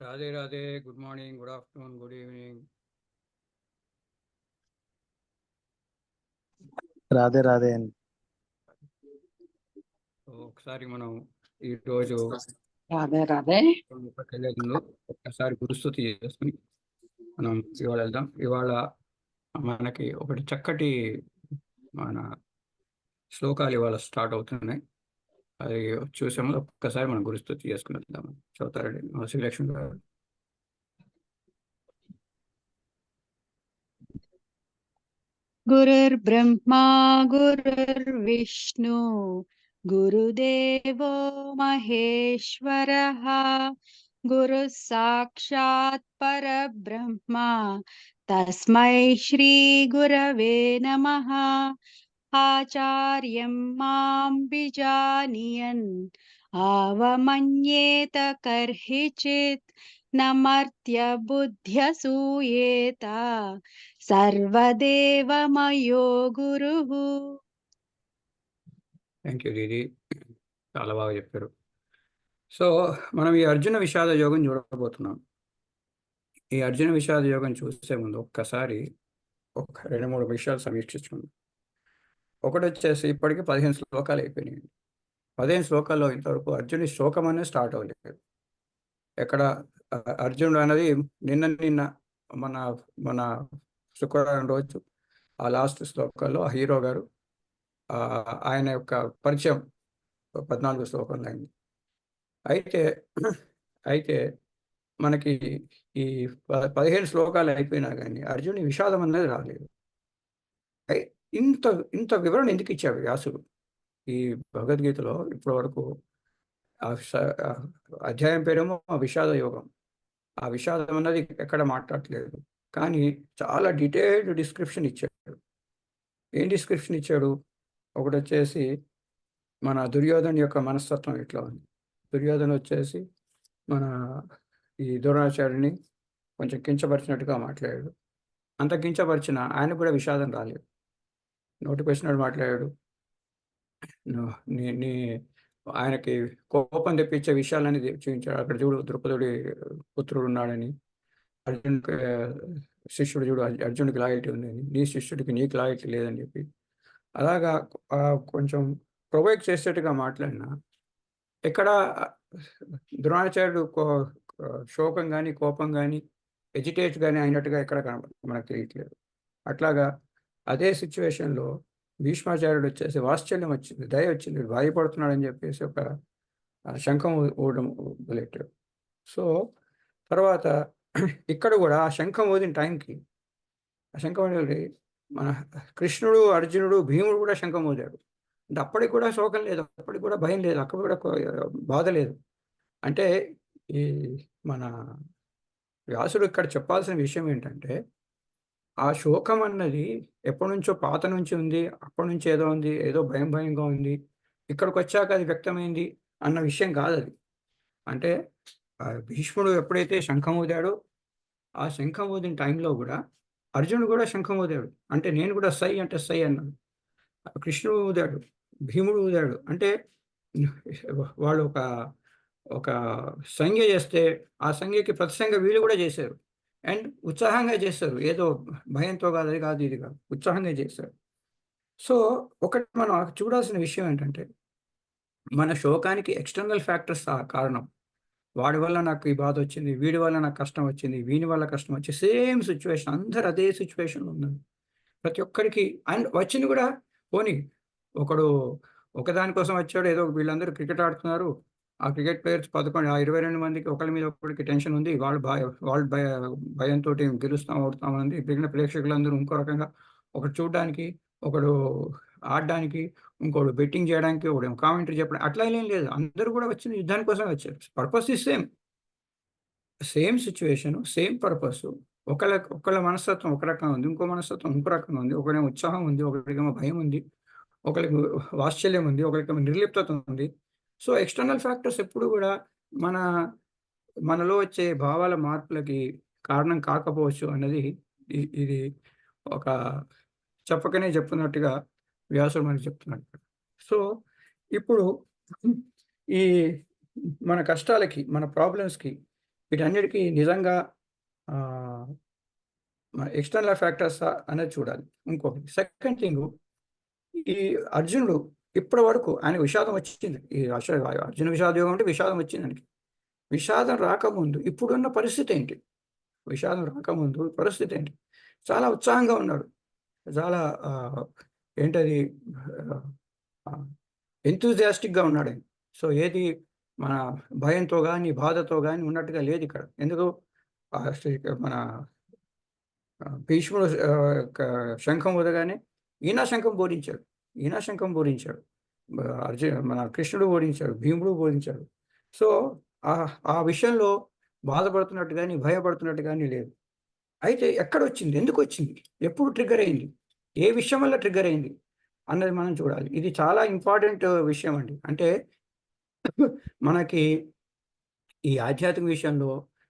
Radhe Radhe. Good morning, good afternoon, good evening. Radhe Radhe అండి. ఒకసారి మనం ఈరోజు రాధే రాధే ముందు ఒక్కసారి గురుస్తుతి చేసుకుని మనం ఇవాళ వెళ్దాం. ఇవాళ మనకి ఒకటి చక్కటి మన శ్లోకాలు ఇవాళ స్టార్ట్ అవుతున్నాయి. అది చూసే ముందు ఒక్కసారి మనం గురుస్తుతి చేసుకుని వెళ్దాం. చదువుతారండి శ్రీలక్ష్మి గారు. గురుర్బ్రహ్మా గురుర్విష్ణు గురుదేవో మహేశ్వరః గురు సాక్షాత్ పరబ్రహ్మ తస్మై శ్రీ గురవే నమః. ఆచార్యం మాం విజానీయన్ ఆవమన్యేత కర్హిచిత్ నమర్త్య బుద్ధ్యసూయేత సర్వదేవమయో గురుః. థ్యాంక్ యూ దీది, చాలా బాగా చెప్పారు. సో మనం ఈ అర్జున విషాద యోగం చూడబోతున్నాం. ఈ అర్జున విషాద యోగం చూసే ముందు ఒక్కసారి ఒక 2-3 విషయాలు సమీక్షించుకుందాం. ఒకటి వచ్చేసి ఇప్పటికీ 15 శ్లోకాలు అయిపోయినాయి. 15 శ్లోకాల్లో ఇంతవరకు అర్జునుడి శోకం అనేది స్టార్ట్ అవ్వలేదు. ఎక్కడ అర్జునుడు అనేది నిన్న మన మన శుక్రవారం రోజు ఆ లాస్ట్ శ్లోకాల్లో ఆ హీరో గారు ఆయన యొక్క పరిచయం 14 శ్లోకంలో అయింది. అయితే మనకి ఈ 15 శ్లోకాలు అయిపోయినా కానీ అర్జునుడి విషాదం అనేది రాలేదు. ఇంత ఇంత వివరణ ఎందుకు ఇచ్చాడు వ్యాసుడు ఈ భగవద్గీతలో? ఇప్పటి వరకు అధ్యాయం పేరేమో విషాద యోగం. ఆ విషాదం అన్నది ఎక్కడ మాట్లాడలేదు, కానీ చాలా డీటెయిల్డ్ డిస్క్రిప్షన్ ఇచ్చాడు. ఏం డిస్క్రిప్షన్ ఇచ్చాడు? ఒకటి వచ్చేసి మన దుర్యోధన యొక్క మనస్తత్వం ఎట్లా ఉంది. దుర్యోధన వచ్చేసి మన ఈ ద్రోణాచార్యుని కొంచెం కించపరిచినట్టుగా మాట్లాడాడు. అంత కించపరిచిన ఆయనకు కూడా విషాదం రాలేదు. నోటికి వచ్చినట్టు మాట్లాడాడు. నీ ఆయనకి కోపం తెప్పించే విషయాలని చూపించాడు. అక్కడ చూడు, ద్రుపదుడి పుత్రుడు ఉన్నాడని, అర్జునుడికి శిష్యుడు చూడు, అర్జునుడికి లాయల్టీ ఉందని, నీ శిష్యుడికి నీకు లాయల్టీ లేదని చెప్పి అలాగా కొంచెం ప్రొవోక్ చేసేట్టుగా మాట్లాడిన ఎక్కడ ద్రోణాచార్యుడు శోకం కానీ కోపం కానీ ఎజిటేట్ కానీ అయినట్టుగా ఎక్కడ మనకు తెలియట్లేదు. అట్లాగా అదే సిచ్యువేషన్లో భీష్మాచార్యుడు వచ్చేసి వాత్సల్యం వచ్చింది, దయ వచ్చింది, భయపడుతున్నాడని చెప్పేసి ఒక శంఖం ఊడడం మొదలెట్టాడు. సో తర్వాత ఇక్కడ కూడా ఆ శంఖం ఊదిన టైంకి ఆ శంఖం అనేది మన కృష్ణుడు, అర్జునుడు, భీముడు కూడా శంఖం ఊదాడు. అంటే అప్పటికి కూడా శోకం లేదు, అప్పటికి కూడా భయం లేదు, అక్కడ కూడా బాధ లేదు. అంటే ఈ మన వ్యాసుడు ఇక్కడ చెప్పాల్సిన విషయం ఏంటంటే ఆ శోకం అన్నది ఎప్పటి నుంచో పాత నుంచి ఉంది, అప్పటి నుంచి ఏదో ఉంది, ఏదో భయంగా ఉంది, ఇక్కడికి వచ్చాక అది వ్యక్తమైంది అన్న విషయం కాదు అది. అంటే భీష్ముడు ఎప్పుడైతే శంఖం ఊదాడో ఆ శంఖం ఊదిన టైంలో కూడా అర్జునుడు కూడా శంఖం ఊదాడు. అంటే నేను కూడా సై అంటే సై అన్నాడు. కృష్ణుడు ఊదాడు, భీముడు ఊదాడు. అంటే వాళ్ళు ఒక సంజ్ఞ చేస్తే ఆ సంజ్ఞకి ప్రతిసంగ వీళ్ళు కూడా చేశారు. అండ్ ఉత్సాహంగా చేస్తారు, ఏదో భయంతో కాదు, అది కాదు, ఇది కాదు, ఉత్సాహంగా చేస్తారు. సో ఒకటి మనం చూడాల్సిన విషయం ఏంటంటే మన శోకానికి ఎక్స్టర్నల్ ఫ్యాక్టర్స్ కారణం. వాడి వల్ల నాకు ఈ బాధ వచ్చింది, వీడి వల్ల నాకు కష్టం వచ్చింది, వీని వల్ల కష్టం వచ్చింది, సేమ్ సిచ్యువేషన్, అందరు అదే సిచ్యువేషన్లో ఉన్నారు ప్రతి ఒక్కరికి. అండ్ వచ్చింది కూడా పోనీ ఒకడు ఒకదానికోసం వచ్చాడు, ఏదో వీళ్ళందరూ క్రికెట్ ఆడుతున్నారు, ఆ క్రికెట్ ప్లేయర్స్ 11 ఆ 22 మందికి ఒకరి మీద ఒకరికి టెన్షన్ ఉంది, వాళ్ళు భయంతో గెలుస్తాం ఓడుతామని మిగిలిన ప్రేక్షకులందరూ ఇంకో రకంగా, ఒకటి చూడడానికి, ఒకడు ఆడడానికి, ఇంకోడు బెట్టింగ్ చేయడానికి, ఒకడు కామెంటరీ చెప్పడం, అట్లా ఏం లేదు. అందరూ కూడా వచ్చింది యుద్ధానికి కోసం వచ్చారు. Purpose is same situation, same purpose. ఒకళ్ళ మనస్తత్వం ఒక రకంగా ఉంది, ఇంకో మనస్తత్వం ఇంకో రకంగా ఉంది. ఒకరేమో ఉత్సాహం ఉంది, ఒకరికేమో భయం ఉంది, ఒకరికి వాత్సల్యం ఉంది, ఒకరికేమో నిర్లిప్తత ఉంది. సో ఎక్స్టర్నల్ ఫ్యాక్టర్స్ ఎప్పుడు కూడా మనలో వచ్చే భావాల మార్పులకి కారణం కాకపోవచ్చు అన్నది ఇది ఒక చెప్పకనే చెప్తున్నట్టుగా వ్యాసుడు మనకి చెప్తున్నాడు. సో ఇప్పుడు ఈ మన కష్టాలకి, మన ప్రాబ్లమ్స్కి వీటన్నిటికీ నిజంగా ఆహ్, మన ఎక్స్‌టర్నల్ ఫ్యాక్టర్సా అనేది చూడాలి. ఇంకొకటి సెకండ్ థింగు ఈ అర్జునుడు ఇప్పటి వరకు ఆయనకు విషాదం వచ్చింది. ఈ అర్జున విషాద యోగం అంటే విషాదం వచ్చింది ఆయనకి. విషాదం రాకముందు ఇప్పుడున్న పరిస్థితి ఏంటి? విషాదం రాకముందు పరిస్థితి ఏంటి? చాలా ఉత్సాహంగా ఉన్నాడు. చాలా ఏంటది ఆహ్, ఆహ్, ఎంతూజియాస్టిక్‌గా ఉన్నాడాయన. సో, ఏది మన భయంతో గాని, బాధతో గాని ఉన్నట్టుగా లేదిక్కడ. ఎందుకు శ్రీ మన భీష్ముడు శంఖం ఊదగానే ఈయన శంఖం పూరించాడు. ఈయన శంఖం పూరించాడు. మన కృష్ణుడు పూరించాడు. భీముడు పూరించాడు. సో, ఆ విషయంలో బాధపడుతున్నట్టు గాని, భయపడుతున్నట్టు గాని లేదు. అయితే ఎక్కడొచ్చింది? ఎందుకొచ్చింది? ఎప్పుడు ట్రిగ్గర్ అయింది? ఏ విషయం వల్ల ట్రిగ్గర్ అయింది? అన్నది మనం చూడాలి. ఇది చాలా ఇంపార్టెంట్ విషయం అండి. అంటే మనకి ఈ ఆధ్యాత్మిక విషయంలో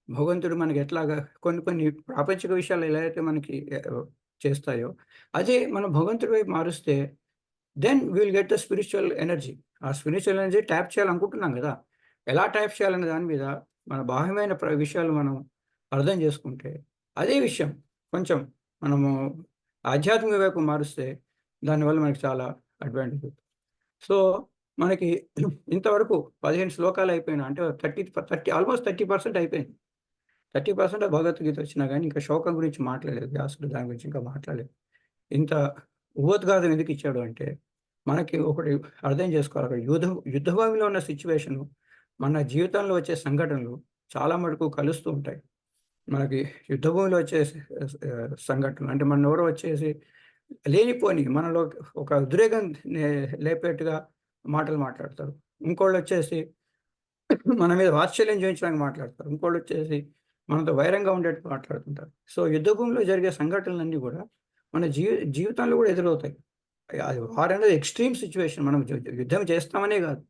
భగవంతుడు మనకి ఎట్లాగా కొన్ని కొన్ని ప్రాపంచిక విషయాలు ఎలా అయితే మనకి చేస్తాయో, అదే మనం భగవంతుడి వైపు మారుస్తే then we will get the spiritual energy. ఆ స్పిరిచ్యువల్ ఎనర్జీ ట్యాప్ చేయాలనుకుంటున్నాం గదా! ఎలా ట్యాప్ చేయాలనే దాని మీద మన బాహ్యమైన విషయాలు మనం అర్థం చేసుకుంటే, అదే విషయం కొంచెం మనము ఆధ్యాత్మిక వైపు మారుస్తే దానివల్ల మనకి చాలా అడ్వాంటేజ్. సో, మనకి ఇంతవరకు 15 శ్లోకాలు అయిపోయినా అంటే 30 ఆల్‌మోస్ట్ 30% అయిపోయింది. 30% ఆఫ్ భగవద్గీత వచ్చినా గాని ఇంకా శోకం గురించి మాట్లాడలేదు. వ్యాసుడు దాని గురించి ఇంకా మాట్లాడలేదు. ఇంత ఉపోద్ఘాతం ఎందుకు ఇచ్చాడు అంటే, మనకి ఒకటి అర్థం చేసుకోవాలి. అక్కడ యుద్ధ భూమిలో ఉన్న సిట్యుయేషను, మన జీవితంలో వచ్చే సంఘటనలు చాలా మటుకు కలుస్తూ ఉంటాయి. మనకి యుద్ధ భూమిలో వచ్చే సంఘటనలు అంటే మనెవరో వచ్చేసి లేనిపోని మనలో ఒక ఉద్రేకం లేపేట్టుగా మాటలు మాట్లాడతారు. ఇంకోళ్ళొచ్చేసి మన మీద వాత్సల్యం చూయించడానికి మాట్లాడతారు. ఇంకోళ్ళొచ్చేసి మనతో వైరంగా ఉండేట్టు మాట్లాడుతుంటారు. సో, యుద్ధ భూమిలో జరిగే సంఘటనలన్నీ గూడా మన జీవితంలో గూడా ఎదురవుతాయి. అది వార్ అనేది ఎక్స్‌ట్రీమ్ సిట్యుయేషన్. మనం యుద్ధం చేస్తామనే గాదు.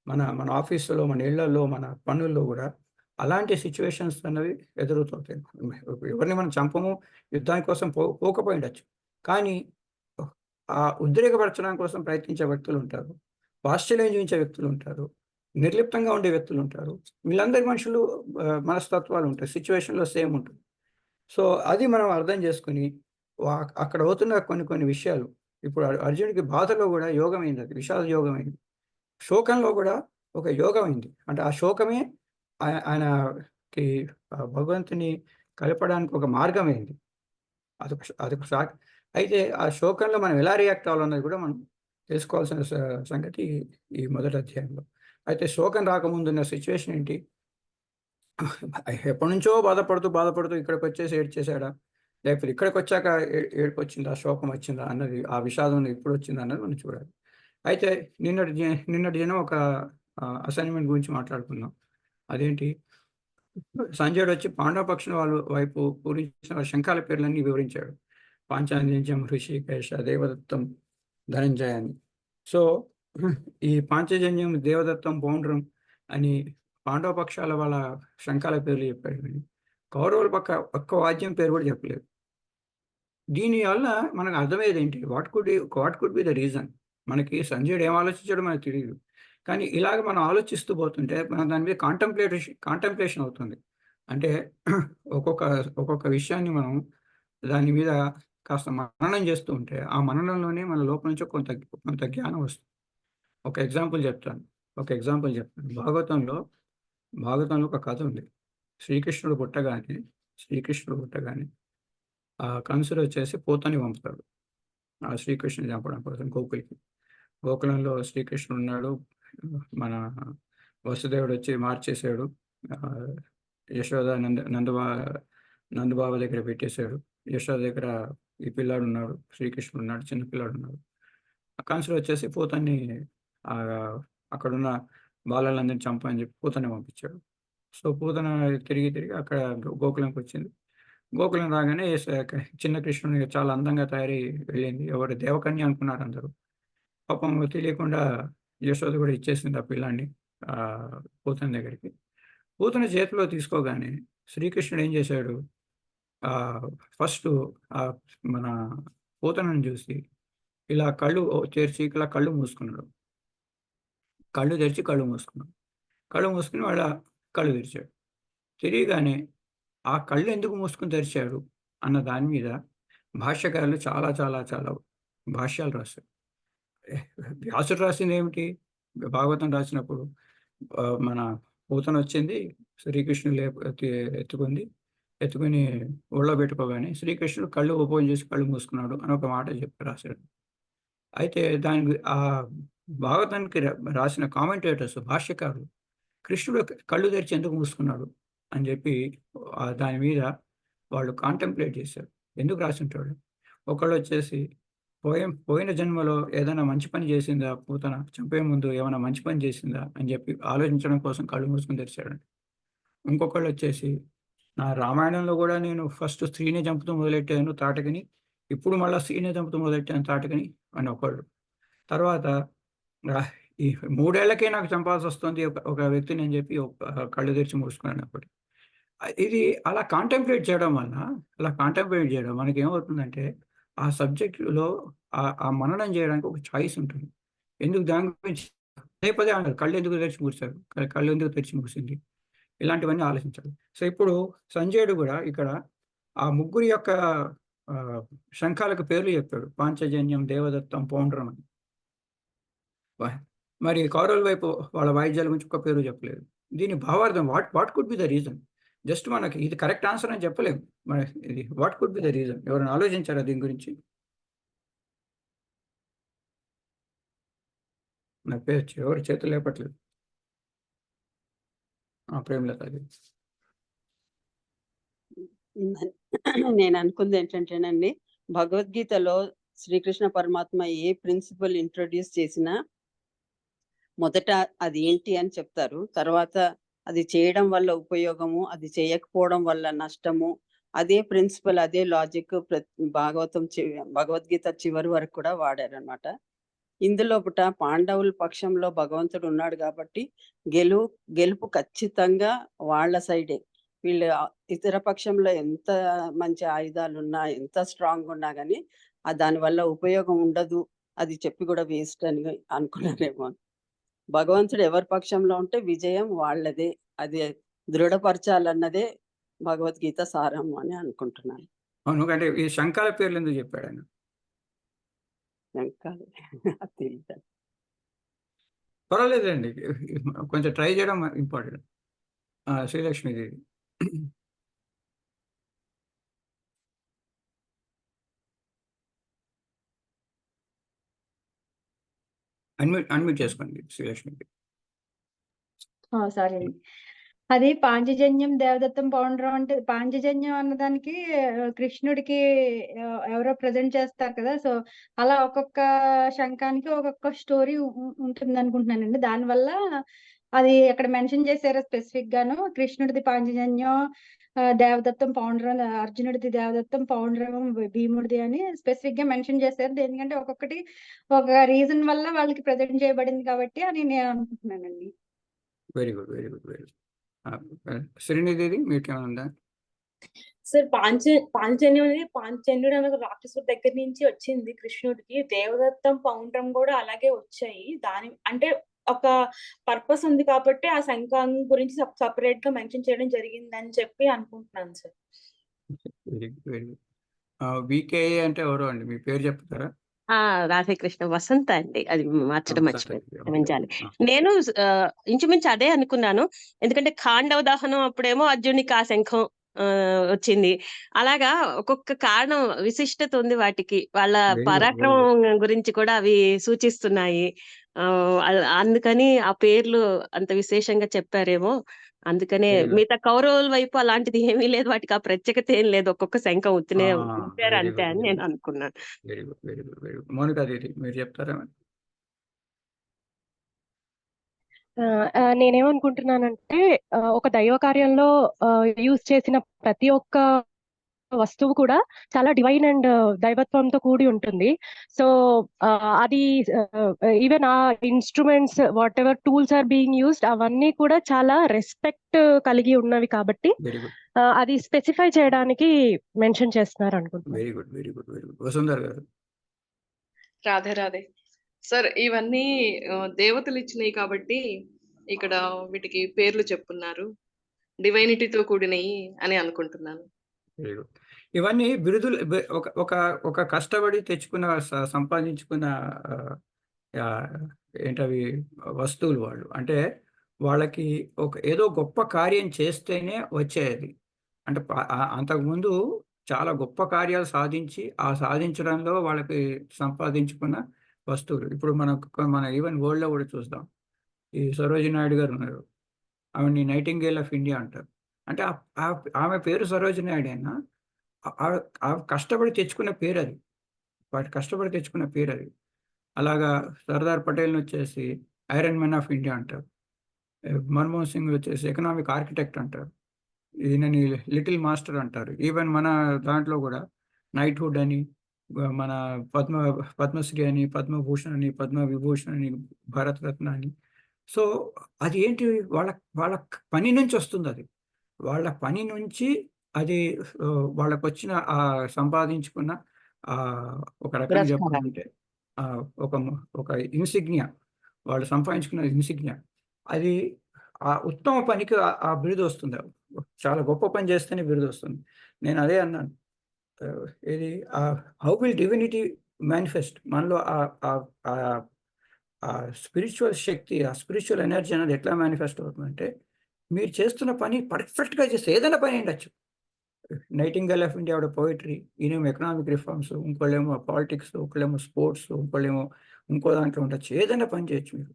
మన మన ఆఫీసులో, మన ఇళ్ళల్లో, మన పనుల్లో గూడా అలాంటి సిట్యుయేషన్స్ అన్నవి ఎదురవుతుంటాయి. ఎవరిని మనం చంపము, యుద్ధాని కోసం పోకపోయుండొచ్చు. కానీ ఉద్రేకపరచడం కోసం ప్రయత్నించే వ్యక్తులుంటారు. వాత్సల్యం చూయించే వ్యక్తులుంటారు. నిర్లిప్తంగా ఉండే వ్యక్తులుంటారు. వీళ్ళందరి మనుషులు మనస్తత్వాలుంటాయి. సిట్యుయేషన్‌లో సేమ్ ఉంటుంది. సో, అది మనం అర్థం చేసుకొని అక్కడ అవుతున్న కొన్ని కొన్ని విషయాలు ఇప్పుడు అర్జునుడికి బాధలో గూడా యోగమైందది. విషాద యోగమైంది. శోకంలో గూడా ఒక యోగమైంది. అంటే ఆ శోకమే ఆయనకి భగవంతుని కలపడానికి ఒక మార్గమైంది. అదొక అయితే ఆ శోకంలో మనం ఎలా రియాక్ట్ అవ్వాలన్నది గూడా మనం తెలుసుకోవాల్సిన సంగతి ఈ మొదటి అధ్యాయంలో. అయితే శోకం రాకముందున్న సిట్యుయేషన్ ఏంటి? ఎప్పటినుంచో బాధపడుతూ ఇక్కడికొచ్చేసి ఏడ్చేసాడా? లేకపోతే ఇక్కడికొచ్చాక ఏడుపొచ్చిందా? శోకం వచ్చిందా? అన్నది ఆ విషాదం ఎప్పుడొచ్చిందా అన్నది మనం చూడాలి. అయితే నిన్నటి దినం ఒక అసైన్‌మెంట్ గురించి మాట్లాడుకుందాం. అదేంటి? సంజయుడొచ్చి పాండవ పక్షం వాళ్ళ వైపు పూరించిన శంఖాల పేర్లన్నీ వివరించాడు. పాంచజన్యం, హృషికేశ, దేవదత్తం, ధనంజయ అని. సో, ఈ పాంచజన్యం, దేవదత్తం, పౌండ్రం అని పాండవ పక్షాల వాళ్ళ శంఖాల పేర్లు చెప్పాడు గానీ, కౌరవుల ఒక్క వాద్యం పేరు కూడా చెప్పలేదు. దీనివల్ల మనకు అర్థమయ్యేదేంటి? What could be the reason? మనకి సంజయుడు ఏం ఆలోచించాడో మనకు తెలీదు. కానీ ఇలాగ మనం ఆలోచిస్తూ పోతుంటే మనం దాని మీద కాంటెంప్లేషన్ అవుతుంది. అంటే ఒక్కొక్క ఒక్కొక్క విషయాన్ని మనం దాని మీద కాస్త మననం చేస్తూ ఉంటే, ఆ మననంలోనే మన లోపల నుంచి కొంత కొంత జ్ఞానం వస్తుంది. ఒక ఎగ్జాంపుల్ చెప్తాను. భాగవతంలో ఒక కథ ఉంది. శ్రీకృష్ణుడు పుట్టగానే శ్రీకృష్ణుడు పుట్టగానే కంసుడొచ్చేసి పూతని పంపుతాడు. శ్రీకృష్ణుని చంపడం కోసం గోకులకి. గోకులంలో శ్రీకృష్ణుడున్నాడు. మన వసుదేవుడొచ్చి మార్చేసాడు. ఆహ్, యశోద నందబావ దగ్గర పెట్టేసాడు. యశోద దగ్గర ఈ పిల్లాడున్నాడు. శ్రీకృష్ణుడున్నాడు. చిన్న పిల్లాడున్నాడు. కంసుడొచ్చేసి పూతన్ని అక్కడున్న బాలలందరిని చంపని చెప్పి పూతన్ని పంపించాడు. సో, పూతన తిరిగి అక్కడ గోకులంకొచ్చింది. గోకులం రాగానే చిన్న కృష్ణుడు చాలా అందంగా తయారై వెళ్ళింది. ఎవరు దేవకన్య అనుకున్నారందరూ. పాపం తెలియకుండా యశోద కూడా ఇచ్చేసింది ఆ పిల్లాడిని పూతన దగ్గరికి. పూతన చేతిలో తీసుకోగానే శ్రీకృష్ణుడు ఏం చేశాడు? ఆహ్, ఫస్టు ఆహ్, మన పూతనను చూసి ఇలా కళ్ళు తెరిచి ఇలా కళ్ళు మూసుకున్నాడు. కళ్ళు తెరిచి కళ్ళు మూసుకున్నాడు. కళ్ళు మూసుకొని మళ్ళా కళ్ళు తెరిచాడు. తెలియగానే ఆ కళ్ళు ఎందుకు మూసుకొని తెరిచాడు అన్న దాని మీద భాష్యకారులు చాలా చాలా చాలా భాష్యాలు రాశారు. వ్యాసుడు రాసిందేమిటి? భాగవతం రాసినప్పుడు మన పూతనొచ్చింది. శ్రీకృష్ణుడు ఎత్తుకుంది. ఎత్తుకొని ఒళ్ళో పెట్టుకోగానే శ్రీకృష్ణుడు కళ్ళు ఓపెన్ చేసి కళ్ళు మూసుకున్నాడు అని ఒక మాట చెప్పి రాశాడు. అయితే భాగవతానికి రాసిన కామెంటేటర్స్, భాష్యకారులు కృష్ణుడు కళ్ళు తెరిచి ఎందుకు మూసుకున్నాడు అని చెప్పి దాని మీద వాళ్ళు కాంటెంప్లేట్ చేశారు. ఎందుకు రాసుంటాడు? ఒకళ్ళొచ్చేసి పోయిన జన్మలో ఏదైనా మంచి పని చేసిందా పూతన? చంపే ముందు ఏమైనా మంచి పని చేసిందా అని చెప్పి ఆలోచించడం కోసం కళ్ళు మూసుకొని తెరిచాడండి. ఇంకొకళ్ళొచ్చేసి నా రామాయణంలో కూడా నేను ఫస్ట్ స్త్రీనే చంపుతూ మొదలెట్టాను తాటకిని. ఇప్పుడు మళ్ళా స్త్రీనే చంపుతూ మొదలెట్టాను తాటకిని అని ఒకళ్ళు. తర్వాత ఈ 3 ఏళ్లకే నాకు చంపాల్సొస్తుంది ఒక వ్యక్తిని అని చెప్పి కళ్ళు తెరిచి మూసుకున్నాను ఒకటి. ఇది అలా కాంటెంప్లేట్ చేయడం వలన, అలా కాంటెంప్లేట్ చేయడం మనకేమవుతుందంటే, ఆ సబ్జెక్ట్‌లో ఆ మననం చేయడానికి ఒక చాయిస్ ఉంటుంది. ఎందుకు దాని గురించి పదే పదే అన్నారు. కళ్ళెందుకు తెరిచి మూసారు? కళ్ళెందుకు తెరిచి మూసింది? ఇలాంటివన్నీ ఆలోచించాలి. సో, ఇప్పుడు సంజయుడు గూడా ఇక్కడ ఆ ముగ్గురి యొక్క ఆహ్, శంఖాలకు పేర్లు చెప్పాడు. పాంచజన్యం, దేవదత్తం, పౌండ్రం అని. మరి కౌరవుల వైపు వాళ్ళ వాయిద్యాల గురించి ఒక్క పేరు చెప్పలేదు. దీని భావార్థం what could be the reason? Just మనకి ఇది కరెక్ట్ ఆన్సర్ అని చెప్పలేము. ఇది what could be the reason? ఎవరైనా ఆలోచించారా దీని గురించి? నా పేరు ఎవరు చేతులు లేపట్లేదు. ప్రేమలత అది. నేను అనుకుంది ఏంటంటేనండి, భగవద్గీతలో శ్రీకృష్ణ పరమాత్మ ఏ ప్రిన్సిపల్ ఇంట్రొడ్యూస్ చేసినా మొదట అది ఏంటి అని చెప్తారు. తర్వాత అది చేయడం వల్ల ఉపయోగము, అది చేయకపోవడం వల్ల నష్టము, అదే ప్రిన్సిపల్, అదే లాజిక్ భగవద్గీత చివరి వరకు కూడా వాడారనమాట. ఇందులోపుట పాండవుల పక్షంలో భగవంతుడు ఉన్నాడు కాబట్టి గెలుపు ఖచ్చితంగా వాళ్ళ సైడే. వీళ్ళు ఇతర పక్షంలో ఎంత మంచి ఆయుధాలున్నా, ఎంత స్ట్రాంగ్ ఉన్నా కానీ దానివల్ల ఉపయోగం ఉండదు, అది చెప్పి కూడా వేస్ట్ అని అనుకున్నారేమో. భగవంతుడు ఎవరి పక్షంలో ఉంటే విజయం వాళ్ళదే. అది దృఢపరచాలన్నదే భగవద్గీత సారం అని అనుకుంటున్నాను. అవును. అంటే ఈ శంఖాల పేర్లు ఎందుకు చెప్పాడాయన? తెలీదు. పర్వాలేదండి. కొంచెం ట్రై చేయడం ఇంపార్టెంట్. శ్రీలక్ష్మీదేవి. అన్మ్యూట్ చేసుకోండి శ్రీలక్ష్మికి. సారీ అండి. అది పాంచజన్యం, దేవదత్తం, పౌండ్రం అంటే పాంచజన్యం అన్నదానికి కృష్ణుడికి ఎవరో ప్రజెంట్ చేస్తారు కదా! సో, అలా ఒక్కొక్క శంఖానికి ఒక్కొక్క స్టోరీ ఉంటుందనుకుంటున్నానండి. దానివల్ల అది అక్కడ మెన్షన్ చేశారు స్పెసిఫిక్ గాను. కృష్ణుడిది పాంచజన్యం, దేవదత్తం, పౌండ్రం, అర్జునుడిది దేవదత్తం, పౌండ్రం భీముడిది అని స్పెసిఫిక్ గా మెన్షన్ చేశారు. దేనికంటే ఒక్కొక్కటి ఒక రీజన్ వల్ల వాళ్ళకి ప్రజెంట్ చేయబడింది కాబట్టి అని నేను అనుకుంటున్నానండి. Very good. Very good. Very good. Srinidhi మీకేమైనా ఉందా? సార్ పాంచజన్యం అనేది పాంచజన్యుడు అనే రాక్షసుడి దగ్గర నుంచి వచ్చింది కృష్ణుడికి. దేవదత్తం, పౌండ్రం కూడా అలాగే వచ్చాయి. అంటే ఒక పర్పస్ ఉంది కాబట్టి ఆ శంఖం గురించి సెపరేట్ గా మెన్షన్ చేయడం జరిగిందని చెప్పి అనుకుంటున్నాను sir. Very good. Very good. VKA అంటే ఎవరో అండి? మీ పేరు చెప్తారా? రాధాకృష్ణ వసంత అండి. అది మార్చడం మర్చిపోయాను, క్షమించాలి. ఓకే. నేను ఇంచుమించు అదే అనుకున్నాను. ఎందుకంటే ఖాండవ దహనం అప్పుడేమో అర్జునుడికి ఆ శంఖం వచ్చింది. అలాగా ఒక్కొక్క కారణం, విశిష్టత ఉంది వాటికి. వాళ్ళ Very good, very పరాక్రమం గురించి కూడా అవి సూచిస్తున్నాయి. అందుకని ఆ పేర్లు అంత విశేషంగా చెప్పారేమో. అందుకనే Very good. మిగతా కౌరవుల వైపు అలాంటిది ఏమీ లేదు. వాటికి ఆ ప్రత్యేకత ఏం లేదు. ఒక్కొక్క శంఖం ఉత్తినే ఉంచారు వెరీ అంతే గుడ్. అని నేను అనుకున్నాను. Very good. Very good. Very good. Mounika దీది మీరు చెప్తారా? నేనేమనుకుంటున్నానంటే ఒక దైవ కార్యంలో యూజ్ చేసిన ప్రతి ఒక్క వస్తువు కూడా చాలా డివైన్ అండ్ దైవత్వంతో కూడి ఉంటుంది. సో అది ఈవెన్ ఆ instruments whatever tools are being used అవన్నీ కూడా చాలా రెస్పెక్ట్ కలిగి ఉన్నవి కాబట్టి వెరీ గుడ్. అది స్పెసిఫై చేయడానికి మెన్షన్ చేస్తున్నారు అనుకుంటున్నాను. Very good. Very good. Very good. Vasundhara గారు. రాధే సార్, ఇవన్నీ దేవతలు ఇచ్చినాయి కాబట్టి ఇక్కడ వీటికి పేర్లు చెప్పున్నారు. డివైనిటీతో కూడినయి అని అనుకుంటున్నాను. Very good. ఇవన్నీ బిరుదులు ఒక ఒక ఒక కష్టపడి తెచ్చుకున్న సంపాదించుకున్న ఆహ్, ఆహ్, ఏంటవి వస్తువులు వాళ్ళు. అంటే వాళ్ళకి ఏదో గొప్ప కార్యం చేస్తేనే వచ్చేది. అంటే అంతకుముందు చాలా గొప్ప కార్యాలు సాధించి, ఆ సాధించడంలో వాళ్ళకి సంపాదించుకున్న వస్తువులు. ఇప్పుడు మన ఈవెన్ వరల్డ్‌లో కూడా చూద్దాం. ఈ సరోజినీ నాయుడు గారు ఉన్నారు. ఆవిడని నైటింగేల్ ఆఫ్ ఇండియా అంటారు. అంటే ఆమె పేరు సరోజినీ నాయుడేనా? ఆవిడ ఆవిడ కష్టపడి తెచ్చుకున్న పేరది. వాడు కష్టపడి తెచ్చుకున్న పేరది. అలాగా సర్దార్ పటేల్‌నొచ్చేసి ఐరన్ మ్యాన్ ఆఫ్ ఇండియా అంటారు. మన్మోహన్ సింగ్ వచ్చేసి ఎకనామిక్ ఆర్కిటెక్ట్ అంటారు. ఈయనని లిటిల్ మాస్టర్ అంటారు. ఈవెన్ మన దాంట్లో గూడా నైట్‌హుడ్ అని, మన పద్మశ్రీ అని, పద్మభూషణ్ అని, పద్మవిభూషణ్ అని, భారతరత్న అని. సో, అది ఏంటి వాళ్ళ వాళ్ళ పని నుంచి వస్తుందది. వాళ్ళ పని నుంచి అది వాళ్ళకొచ్చిన సంపాదించుకున్న ఒక రకంగా పురస్కారాలు. చెప్పాలంటే ఆహ్, ఒక ఒక ఇన్సిగ్నియా. వాళ్ళు సంపాదించుకున్న ఇన్సిగ్నియా. అది ఉత్తమ పనికి ఆ బిరుదొస్తుంది. చాలా గొప్ప పని చేస్తేనే బిరుదొస్తుంది. నేను అదే అన్నాను. ఏది హౌ విల్ డివినిటీ మానిఫెస్ట్? మనలో ఆహ్, ఆహ్, ఆహ్, ఆ స్పిరిచ్యువల్ శక్తి, ఆ స్పిరిచ్యువల్ ఎనర్జీ అనేది ఎట్లా మేనిఫెస్ట్ అవుతుందంటే, మీరు చేస్తున్న పని పర్ఫెక్ట్‌గా చేస్తే ఏదైనా పని అయ్యుండొచ్చు. నైటింగేల్ ఆఫ్ ఇండియా ఆవిడ పోయెట్రీ, ఈయనేమో ఎకనామిక్ రిఫార్మ్స్, ఇంకోళ్ళేమో పాలిటిక్స్, ఒకళ్ళేమో స్పోర్ట్స్, ఇంకోళ్ళేమో ఇంకో దాంట్లో ఉండొచ్చు. ఏదైనా పని చేయొచ్చు మీరు.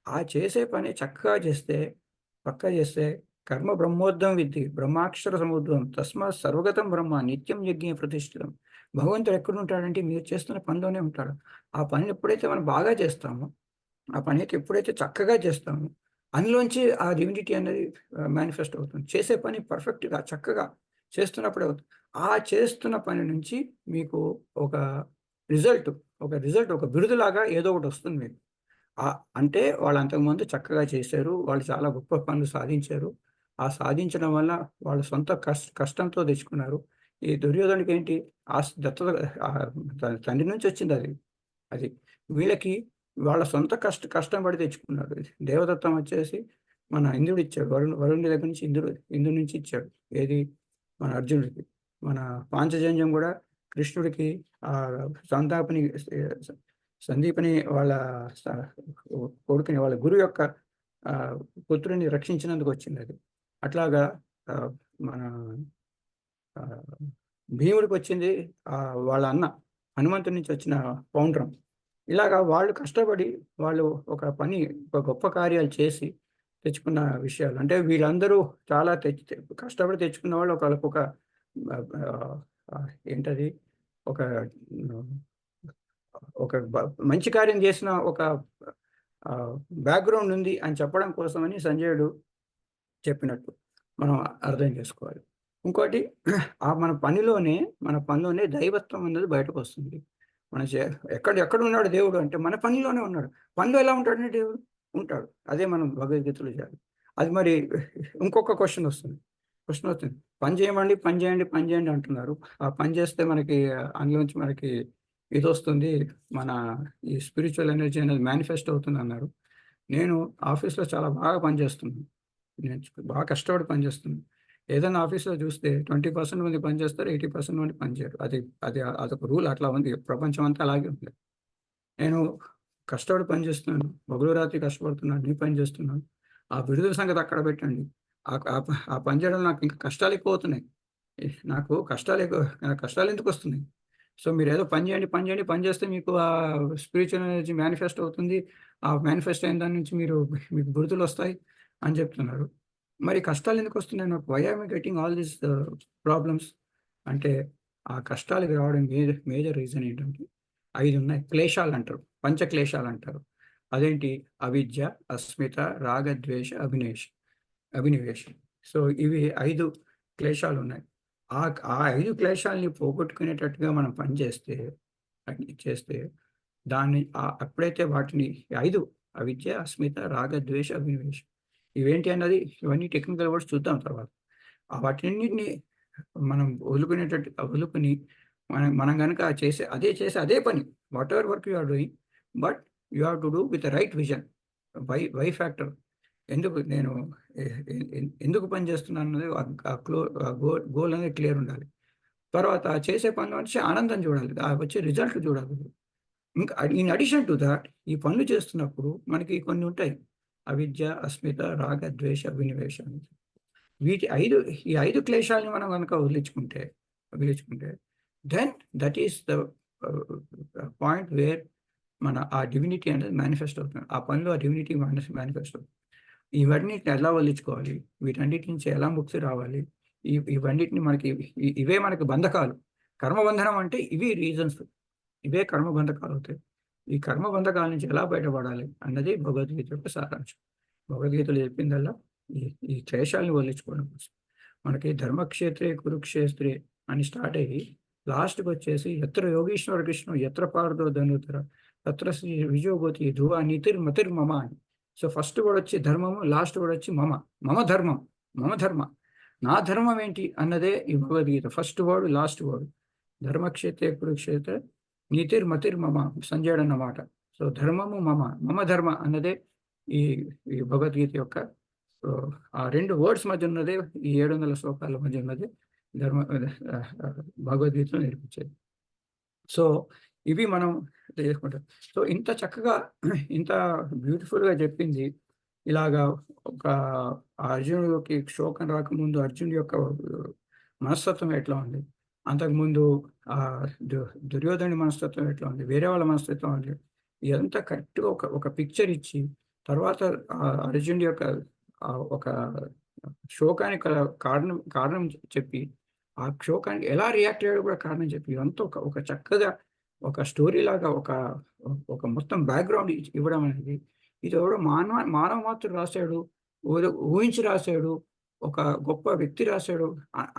ఆ చేసే పని చక్కగా చేస్తే, పక్కా చేస్తే కర్మ బ్రహ్మోద్దం విద్ధి, బ్రహ్మాక్షర సముద్రం, తస్మాత్ సర్వగతం బ్రహ్మ నిత్యం యజ్ఞే ప్రతిష్ఠితం. భగవంతుడు ఎక్కడుంటాడంటే మీరు చేస్తున్న పనిలోనే ఉంటాడు. ఆ పనిని ఎప్పుడైతే మనం బాగా చేస్తామో, ఆ పనైతే ఎప్పుడైతే చక్కగా చేస్తామో, అందులోంచి ఆ డివినిటీ అనేది మేనిఫెస్ట్ అవుతుంది. చేసే పని పర్ఫెక్ట్‌గా, చక్కగా చేస్తున్నప్పుడే అవుతుంది. ఆ చేస్తున్న పని నుంచి మీకు ఒక రిజల్ట్, ఒక బిరుదులాగా ఏదో ఒకటొస్తుంది మీకు. అంటే వాళ్ళు అంతకుముందు చక్కగా చేశారు. వాళ్ళు చాలా గొప్ప పనులు సాధించారు. ఆ సాధించడం వల్ల వాళ్ళ సొంత కష్టంతో తెచ్చుకున్నారు. ఈ దుర్యోధనుడికేంటి దత్తత ఆహ్, తండ్రి నుంచి వచ్చిందది. అది. వీళ్ళకి వాళ్ళ సొంత కష్టం పడి తెచ్చుకున్నారు. దేవదత్తం వచ్చేసి మన ఇంద్రుడిచ్చాడు. వరుణుడి దగ్గర నుంచి ఇంద్రుడి నుంచి ఇచ్చాడు. ఏది? మన అర్జునుడికి. మన పాంచజన్యం గూడా కృష్ణుడికి సంతాపని సందీపని వాళ్ళ స కొడుకుని వాళ్ళ గురువు యొక్క ఆహ్, పుత్రుడిని రక్షించినందుకు వచ్చిందది. అట్లాగా ఆహ్, మన ఆహ్, భీముడికొచ్చింది వాళ్ళ అన్న హనుమంతుడి నుంచి వచ్చిన పౌండ్రం. ఇలాగా వాళ్ళు కష్టపడి వాళ్ళు ఒక గొప్ప కార్యాలు చేసి తెచ్చుకున్న విషయాలు. అంటే వీళ్ళందరూ చాలా కష్టపడి తెచ్చుకున్న వాళ్ళు ఒకళ్ళకొక ఆహ్, ఏంటది? ఒక హ్మ్, ఒక మంచి కార్యం చేసిన ఒక ఆహ్, బ్యాక్‌గ్రౌండ్ ఉంది అని చెప్పడం కోసమని సంజయుడు చెప్పినట్టు మనం అర్థం చేసుకోవాలి. ఇంకోటి మన పనిలోనే దైవత్వం అనేది బయటకొస్తుంది. మన చే ఎక్కడున్నాడు దేవుడు అంటే మన పనిలోనే ఉన్నాడు. పనిలో ఎలా ఉంటాడండి దేవుడు? ఉంటాడు. అదే మనం భగవద్గీతలో చేయాలి. అది మరి ఇంకొక క్వెషనొస్తుంది. పని చేయమండి, పని చేయండి, పని చేయండి అంటున్నారు. ఆ పని చేస్తే మనకి అందులోంచి మనకి ఇదొస్తుంది. మన ఈ స్పిరిచ్యువల్ ఎనర్జీ అనేది మేనిఫెస్ట్ అవుతుందన్నారు. నేను ఆఫీస్‌లో చాలా బాగా పనిచేస్తున్నాను. నేను బాగా కష్టపడి పనిచేస్తున్నాను. ఏదైనా ఆఫీస్‌లో చూస్తే 20% మంది పని చేస్తారు. 80% మంది పని చేయరు. అదొక రూల్ అట్లా ఉంది. ప్రపంచం అంతా అలాగే ఉంది. నేను కష్టపడి పని చేస్తున్నాను. పగలు రాత్రి కష్టపడుతున్నాను. అన్ని పని చేస్తున్నాను. ఆ విడుదల సంగతి అక్కడ పెట్టండి. ఆ పని చేయడంలో నాకు ఇంకా కష్టాలు ఎక్కువవుతున్నాయి. నాకు కష్టాలెందుకొస్తున్నాయి? సో, మీరేదో పని చేయండి, పని చేయండి, పని చేస్తే మీకు స్పిరిచ్యువల్ ఎనర్జీ మేనిఫెస్ట్ అవుతుంది. ఆ మేనిఫెస్ట్ అయిన దాని నుంచి మీకు బిరుదులొస్తాయి అని చెప్తున్నారు. మరి కష్టాలెందుకొస్తున్నాయి నాకు? Why am I getting all these problems? అంటే ఆ కష్టాలకి రావడం మేజర్ రీజన్ ఏంటంటే 5 ఉన్నాయి. క్లేశాలంటారు. పంచక్లేశాలంటారు. అదేంటి? అవిద్య, అస్మిత, రాగ, ద్వేష, అభినివేశం. సో, ఇవి 5 క్లేశాలున్నాయి. ఆ ఆ 5 క్లేశాల్ని పోగొట్టుకునేటట్టుగా మనం పని చేస్తే దాన్ని ఎప్పుడైతే వాటిని 5 అవిద్య, అస్మిత, రాగ, ద్వేష, అభినివేశం. ఇవేంటి అన్నది ఇవన్నీ టెక్నికల్ వర్డ్స్ చూద్దాం తర్వాత. వాటన్నిటిని మనం వదులుకొని మనం గనక చేసే అదే పని. Whatever work you are doing, but you have to do with the right vision. Why factor. ఎందుకు నేను ఎందుకు పని చేస్తున్నాను అనేది గోల్ అనేది క్లియర్ ఉండాలి. తర్వాత చేసే పనులు వచ్చి ఆనందం చూడాలి, వచ్చే రిజల్ట్ చూడాలి. ఇంకా ఇన్ అడిషన్ టు దాట్ ఈ పనులు చేస్తున్నప్పుడు మనకి కొన్ని ఉంటాయి, అవిద్య, అస్మిత, రాగ, ద్వేష, వినివేశ. ఈ 5 క్లేశాలని మనం కనుక వదిలించుకుంటే then that is the point where మన ఆ డివినిటీ అనేది మేనిఫెస్ట్ అవుతుంది. ఆ పనిలో ఆ డివినిటీ మేనిఫెస్ట్ అవుతుంది. ఇవన్నిటిని ఎలా వదిలించుకోవాలి, వీటన్నిటి నుంచి ఎలా ముక్తి రావాలి, ఇవన్నిటిని మనకి ఇవే మనకి బంధకాలు. కర్మబంధనం అంటే ఇవి రీజన్స్, ఇవే కర్మబంధకాలు అవుతాయి. ఈ కర్మబంధకాల నుంచి ఎలా బయటపడాలి అన్నది భగవద్గీత యొక్క సారాంశం. భగవద్గీతలో చెప్పిందల్లా ఈ క్లేశాలను వదిలించుకోవడం కోసం. మనకి ధర్మక్షేత్రే కురుక్షేత్రే అని స్టార్ట్ అయ్యి లాస్ట్కి వచ్చేసి ఎత్ర యోగీశ్వర కృష్ణ ఎత్ర పారదో ధనుతర తత్ర శ్రీ విజయోగోతి ధ్రువ నీతిర్ మమ అని. సో ఫస్ట్ కూడా వచ్చి ధర్మము, లాస్ట్ కూడా వచ్చి మమ ధర్మం, మమ ధర్మ, నా ధర్మం ఏంటి అన్నదే ఈ Bhagavad Gita. First word, last word. ధర్మక్షేత్రే కురుక్షేత్ర నీతిర్ మమ సంజయుడు అన్నమాట. సో ధర్మము మమ ధర్మ అన్నదే ఈ భగవద్గీత యొక్క ఆ 2 వర్డ్స్ మధ్య ఉన్నదే, ఈ 700 శ్లోకాల మధ్య ఉన్నదే భగవద్గీతలో నేర్పించేది. సో ఇవి మనం చేసుకుంటాం. సో ఇంత చక్కగా ఇంత బ్యూటిఫుల్గా చెప్పింది. ఇలాగా ఒక అర్జునుడికి శోకం రాకముందు అర్జునుడి యొక్క మనస్తత్వం ఎట్లా ఉంది, అంతకుముందు ఆ దుర్యోధనుడి మనస్తత్వం ఎట్లా ఉంది, వేరే వాళ్ళ మనస్తత్వం ఉంది, ఇదంతా కరెక్ట్గా ఒక పిక్చర్ ఇచ్చి తర్వాత అర్జునుడి యొక్క ఒక శోకానికి కారణం చెప్పి ఆ శోకానికి ఎలా రియాక్ట్ అయ్యాడో కూడా కారణం చెప్పి ఇదంతా ఒక చక్కగా ఒక స్టోరీ లాగా ఒక మొత్తం బ్యాక్గ్రౌండ్ ఇవ్వడం అనేది, ఇది ఎవడో మానవ మాత్రుడు రాశాడు, ఊహించి రాశాడు, ఒక గొప్ప వ్యక్తి రాశాడు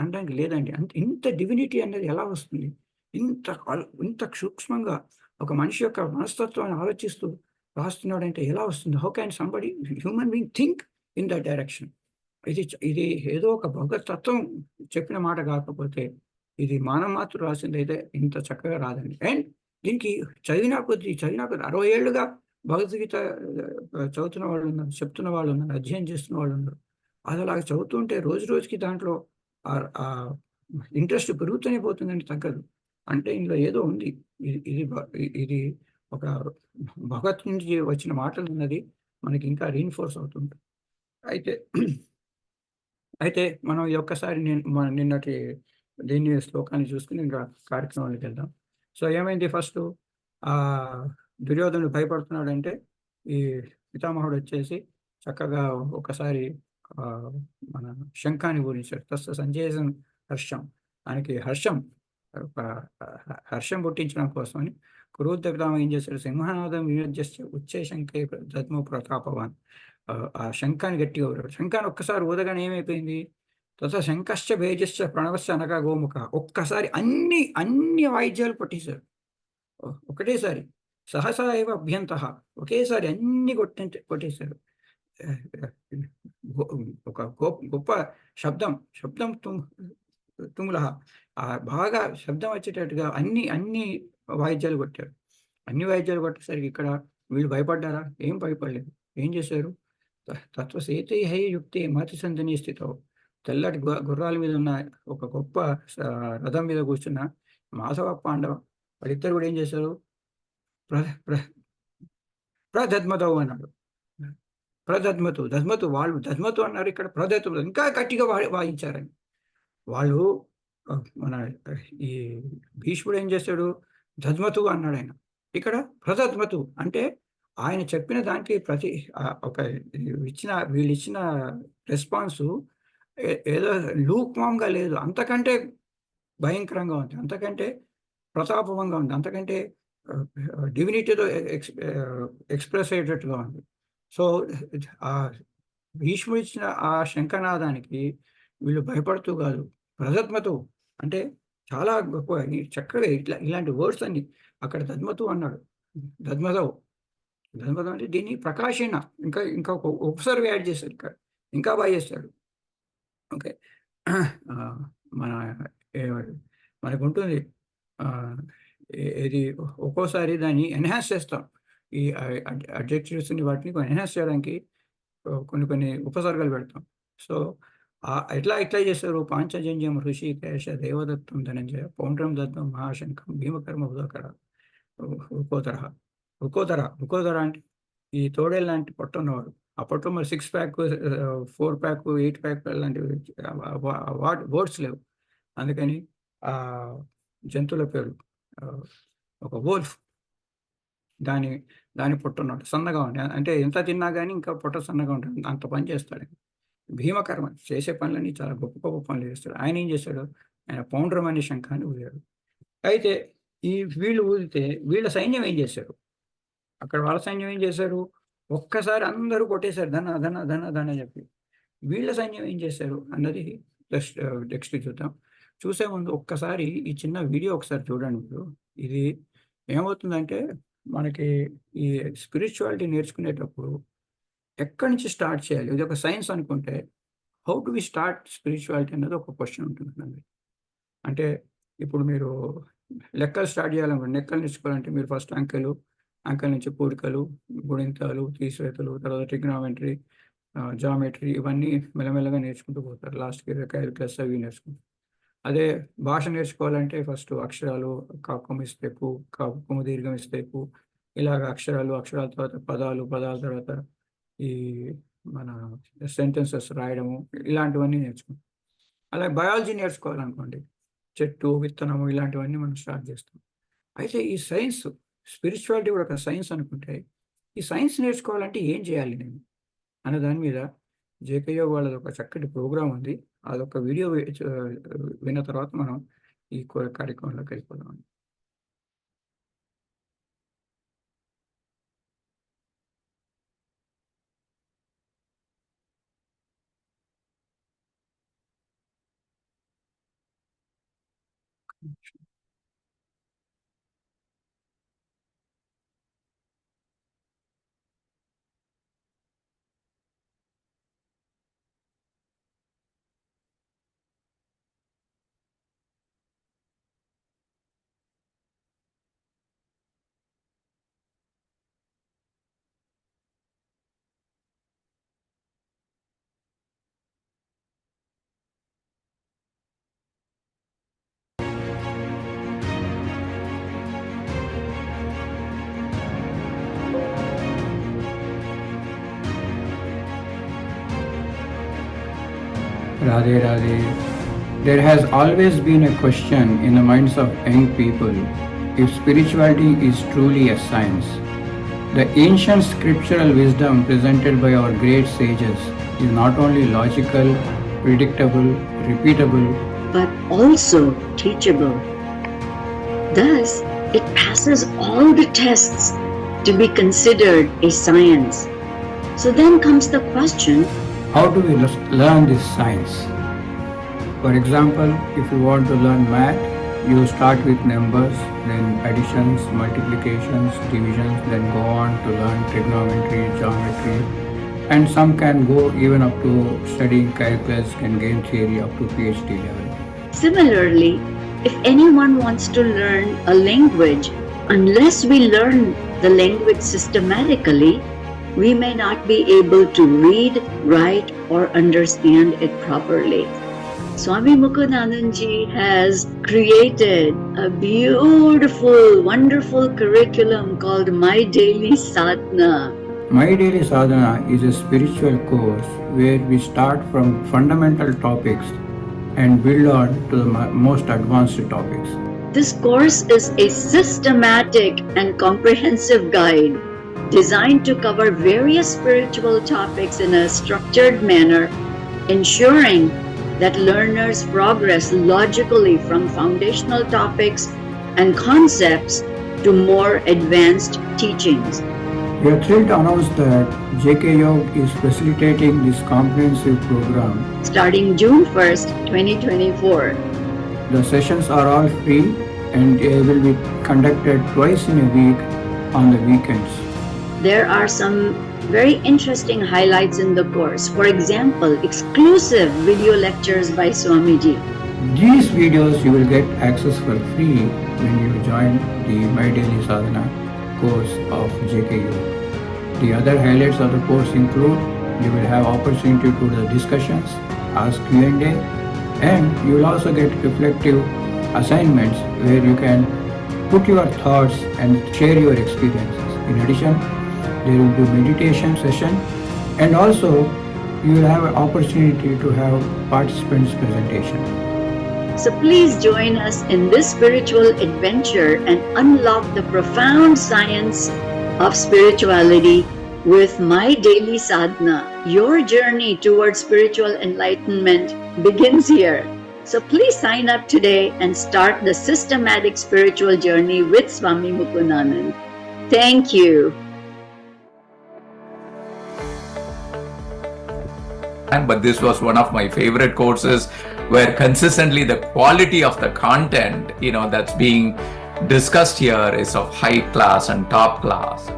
అనడానికి లేదండి. ఇంత డివినిటీ అనేది ఎలా వస్తుంది, ఇంత సూక్ష్మంగా ఒక మనిషి యొక్క మనస్తత్వాన్ని ఆలోచిస్తూ రాస్తున్నాడు అంటే ఎలా వస్తుంది? How can somebody human being think in that direction? ఇది ఏదో ఒక భగవత్ తత్వం చెప్పిన మాట కాకపోతే ఇది మానవ మాత్రం రాసింది అయితే ఇంత చక్కగా రాదండి. అండ్ దీనికి చదివిన కొద్ది 60 ఏళ్ళుగా భగవద్గీత చదువుతున్న వాళ్ళు ఉన్నారు, చెప్తున్న వాళ్ళు ఉన్నారు, అధ్యయనం చేస్తున్న వాళ్ళు ఉన్నారు. అది అలాగ చదువుతుంటే రోజు రోజుకి దాంట్లో ఆ ఇంట్రెస్ట్ పెరుగుతూనే పోతుందండి, తగ్గదు. అంటే ఇందులో ఏదో ఉంది, ఇది ఒక భగవత్ నుంచి వచ్చిన మాటలు ఉన్నది మనకి ఇంకా రీఇన్ఫోర్స్ అవుతుంది. అయితే మనం ఈ ఒక్కసారి నిన్నటి దీన్ని శ్లోకాన్ని చూసుకుని ఇంకా కార్యక్రమానికి వెళ్దాం. సో ఏమైంది, ఫస్ట్ దుర్యోధనుడు భయపడుతున్నాడంటే ఈ పితామహుడు వచ్చేసి చక్కగా ఒకసారి మన శంఖాన్ని పూరించాడు. తస్స సంజేసం హర్షం, ఆయనకి హర్షం పుట్టించడం కోసమని క్రూద్ధ పితామహ ఏం చేశాడు, సింహనాదం వినియోజ్య ఉచ్చే శంఖే దద్మో ప్రతాపవాన్. ఆ శంఖాన్ని గట్టిగా ఊరాడు. శంఖాన్ని ఒక్కసారి ఊదగానే ఏమైపోయింది, తత శంఖశ్చ భేజశ్చ ప్రణవశ్చ అనగా గోముఖ. ఒక్కసారి అన్ని వాయిద్యాలు పట్టేశారు ఒకటేసారి. సహసా ఏవ అభ్యంత, ఒకేసారి అన్ని కొట్టేశారు. ఒక గొప్ప శబ్దం తుముల, బాగా శబ్దం వచ్చేటట్టుగా అన్ని వాయిద్యాలు కొట్టారు. అన్ని వాయిద్యాలు కొట్టేసరికి ఇక్కడ వీళ్ళు భయపడ్డారా? ఏం భయపడలేదు. ఏం చేశారు, తత్వసేతే హై యుక్తే మతి సంధని స్థితో, తెల్లటి గుర్రాల మీద ఉన్న ఒక గొప్ప రథం మీద కూర్చున్న మాధవ పాండవ వాళ్ళిద్దరు కూడా ఏం చేశారు, ప్రదద్మతవు అన్నాడు. దద్మతు వాళ్ళు దద్మతు అన్నారు, ఇక్కడ ప్రదద్మతు ఇంకా గట్టిగా వాయించారని. వాళ్ళు మన ఈ భీష్ముడు ఏం చేశాడు, దద్మతు అన్నాడు ఆయన, ఇక్కడ ప్రదద్మతు అంటే ఆయన చెప్పిన దానికి వీళ్ళు ఇచ్చిన రెస్పాన్సు ఏదో లూక్వామ్గా లేదు, అంతకంటే భయంకరంగా ఉంది, అంతకంటే ప్రతాపంగా ఉంది, అంతకంటే డివినిటీతో ఎక్స్ప్రెస్ అయ్యేటట్టుగా ఉంది. సో ఆ భీష్ముడు ఇచ్చిన ఆ శంఖనాదానికి వీళ్ళు భయపడుతూ కాదు, ప్రదద్మతు అంటే చాలా గొప్ప చక్కగా ఇలాంటి వర్డ్స్ అన్ని అక్కడ దద్మతు అన్నాడు. దద్మతవు అంటే దీన్ని ప్రకాశన ఇంకా ఒక ఉపసర్గ యాడ్ చేశాడు, ఇక్కడ ఇంకా బాగా చేస్తాడు. ఓకే, మనకు ఉంటుంది ఇది ఒక్కోసారి దాన్ని ఎన్హాన్స్ చేస్తాం, ఈ అడ్జెక్టివ్స్ని వాటిని ఎన్హాన్స్ చేయడానికి కొన్ని ఉపసర్గలు పెడతాం. సో ఎట్లా చేశారు? పాంచజన్యం ఋషికేశ దేవదత్తం ధనంజయ పౌండ్రం దత్తం మహాశంఖం భీమకర్మ ఉదకర రుకోదర అంటే ఈ తోడేలు లాంటి పొట్ట ఉన్నవాడు. అప్పట్లో మరి 6 ప్యాక్ 4 ప్యాక్ 8 ప్యాక్ లాంటివి వర్డ్స్ లేవు. అందుకని జంతువుల పేరు ఒక వోల్ఫ్, దాని పొట్ట ఉన్నాడు, సన్నగా ఉండి, అంటే ఎంత తిన్నా కానీ ఇంకా పొట్ట సన్నగా ఉంటుంది, అంత పని చేస్తాడు. భీమకర్మ చేసే పనులన్నీ చాలా గొప్ప గొప్ప పనులు చేస్తాడు. ఆయన ఏం చేశాడు? ఆయన పౌండ్రం అనే శంఖాన్ని ఊదాడు. అయితే వీళ్ళు ఊదితే వీళ్ళ సైన్యం ఏం చేశారు? అక్కడ వాళ్ళ సైన్యం ఏం చేశారు? ఒక్కసారి అందరూ కొట్టేశారు ధన ధన ధన ధన చెప్పి. వీళ్ళ సైన్యం ఏం చేశారు అన్నది నెక్స్ట్ చూద్దాం. చూసే ముందు ఒక్కసారి ఈ చిన్న వీడియో ఒకసారి చూడండి మీరు. ఇది ఏమవుతుందంటే మనకి ఈ స్పిరిచువాలిటీ నేర్చుకునేటప్పుడు ఎక్కడి నుంచి స్టార్ట్ చేయాలి? ఇది ఒక సైన్స్ అనుకుంటే how to we start spirituality అన్నది ఒక క్వశ్చన్ ఉంటుందండి. అంటే ఇప్పుడు మీరు లెక్కలు స్టార్ట్ చేయాలనుకోండి, లెక్కలు నేర్చుకోవాలంటే మీరు ఫస్ట్ అంకెల నుంచి కూడికలు, గుణింతాలు, తీసివేతలు, తర్వాత ట్రిగ్నోమెట్రీ, జామెట్రీ, ఇవన్నీ మెల్లమెల్లగా నేర్చుకుంటూ పోతారు. లాస్ట్కి క్యాలిక్యులస్ అవి నేర్చుకుంటారు. అదే భాష నేర్చుకోవాలంటే ఫస్ట్ అక్షరాలు, కాకం ఇస్తే పు, కాకము దీర్ఘం ఇస్తే పు, ఇలాగ అక్షరాల తర్వాత పదాల తర్వాత ఈ మన సెంటెన్సెస్ రాయడము, ఇలాంటివన్నీ నేర్చుకుంటాం. అలాగే బయాలజీ నేర్చుకోవాలనుకోండి, చెట్టు, విత్తనము, ఇలాంటివన్నీ మనం స్టార్ట్ చేస్తాం. అయితే ఈ సైన్స్, స్పిరిచువాలిటీ కూడా ఒక సైన్స్ అనుకుంటే, ఈ సైన్స్ నేర్చుకోవాలంటే ఏం చేయాలి నేను అనే దాని మీద జేకే యోగ్ వాళ్ళది ఒక చక్కటి ప్రోగ్రామ్ ఉంది. అదొక వీడియో విన్న తర్వాత మనం ఈ కార్యక్రమంలోకి వెళ్ళిపోదాం. Radhe Radhe. There has always been a question in the minds of young people if spirituality is truly a science. The ancient scriptural wisdom presented by our great sages is not only logical, predictable, repeatable, but also teachable. Thus, it passes all the tests to be considered a science. So then comes the question, how do we learn this science? For example, if you want to learn math, you start with numbers, then additions, multiplications, divisions, then go on to learn trigonometry, geometry, and some can go even up to studying calculus, can gain theory up to PhD level. Similarly, if anyone wants to learn a language, unless we learn the language systematically, we may not be able to read, write, or understand it properly. Swami Mukundananji has created a beautiful, wonderful curriculum called My Daily Sadhana. My Daily Sadhana is a spiritual course where we start from fundamental topics and build on to the most advanced topics. This course is a systematic and comprehensive guide designed to cover various spiritual topics in a structured manner, ensuring that learners progress logically from foundational topics and concepts to more advanced teachings. We are thrilled to announce that JK Yog is facilitating this comprehensive program. Starting June 1st, 2024. The sessions are all free and they will be conducted twice in a week on the weekends. There are some very interesting highlights in the course. For example, exclusive video lectures by Swamiji. These videos you will get access for free when you join the My Daily Sadhana course of JK Yoga. The other highlights of the course include you will have opportunity to do the discussions, ask Q&A, and you will also get reflective assignments where you can put your thoughts and share your experiences. In addition, there will be meditation session, and also you will have an opportunity to have participants presentation. So please join us in this spiritual adventure and unlock the profound science of spirituality with My Daily Sadhana. Your journey towards spiritual enlightenment begins here. So please sign up today and start the systematic spiritual journey with Swami Mukundanand. Thank you. But this was one of my favorite courses where consistently the quality of the content, that's being discussed here is of high class and top class.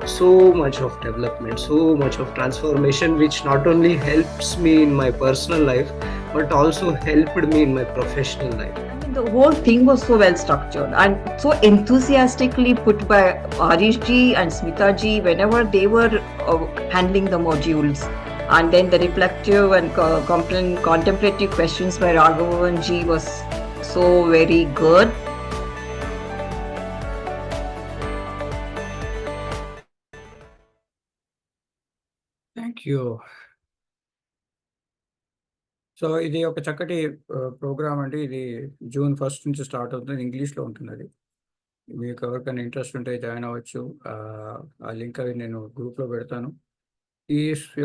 So much of development, so much of transformation, which not only helps me in my personal life, but also helped me in my professional life. The whole thing was so well structured and so enthusiastically put by Harish ji and Smita ji whenever they were handling the modules. And then the reflective and contemplative questions by Raghavan ji was so very good. Thank you. So ఇది ఒక చక్కటి programme అండి. ఇది June 1 నుంచి start అవుతుంది. ఇంగ్లీష్లో ఉంటుంది. అది మీకు ఎవరికైనా ఇంట్రెస్ట్ ఉంటే జాయిన్ అవ్వచ్చు. ఆ లింక్ అవి నేను గ్రూప్లో పెడతాను.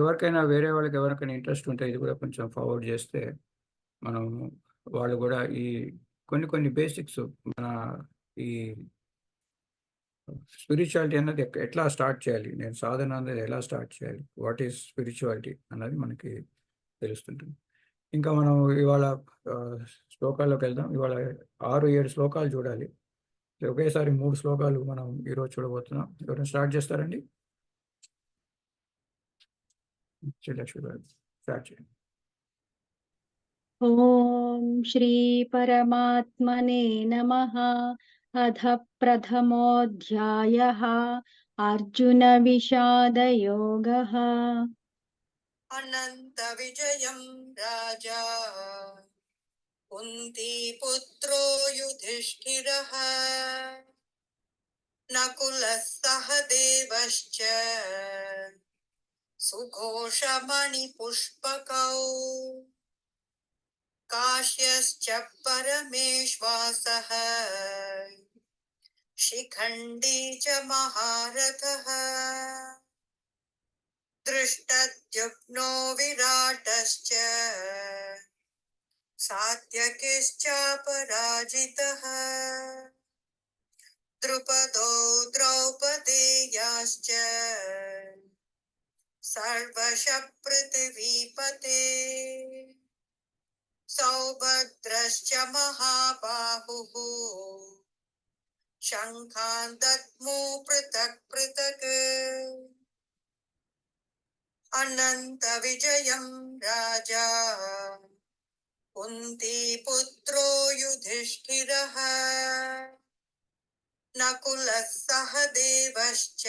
ఎవరికైనా వేరే వాళ్ళకి ఎవరికైనా ఇంట్రెస్ట్ ఉంటే ఇది కూడా కొంచెం ఫార్వర్డ్ చేస్తే మనం వాళ్ళు కూడా ఈ కొన్ని బేసిక్స్ మన ఈ స్పిరిచువాలిటీ అన్నది ఎట్లా స్టార్ట్ చేయాలి, నేను సాధన అనేది ఎలా స్టార్ట్ చేయాలి, వాట్ ఈస్ స్పిరిచువాలిటీ అన్నది మనకి తెలుస్తుంటుంది. ఇంకా మనం ఇవాళ శ్లోకాల్లోకి వెళ్దాం. ఇవాళ 6-7 శ్లోకాలు చూడాలి. ఒకేసారి 3 శ్లోకాలు మనం ఈరోజు చూడబోతున్నాం. ఎవరైనా స్టార్ట్ చేస్తారండి? లక్ష్మి గారు స్టార్ట్ చేయండి. ఓం శ్రీ పరమాత్మనే నమః. అథ ప్రథమోऽధ్యాయః అర్జున విషాద యోగః. అనంత విజయం రాజా కుంతీ పుత్రో యుధిష్ఠిరః నకులః సహదేవశ్చ సుఘోషమణి పుష్పకౌ కాశ్యశ్చ పరమేశ్వాసః శిఖండీ చ మహారథః దృష్టద్యుమ్నో విరాటశ్చ సాత్యకిశ్చాపరాజితః ద్రుపదో ద్రౌపదేయాశ్చ సర్వశః పృథివీపతే సౌభద్రశ్చ మహాబాహుః శంఖాన్ దద్మో పృథక్ పృథక్. అనంత విజయం రాజా కుంతీ పుత్రో యుధిష్ఠిరః నకులః సహదేవశ్చ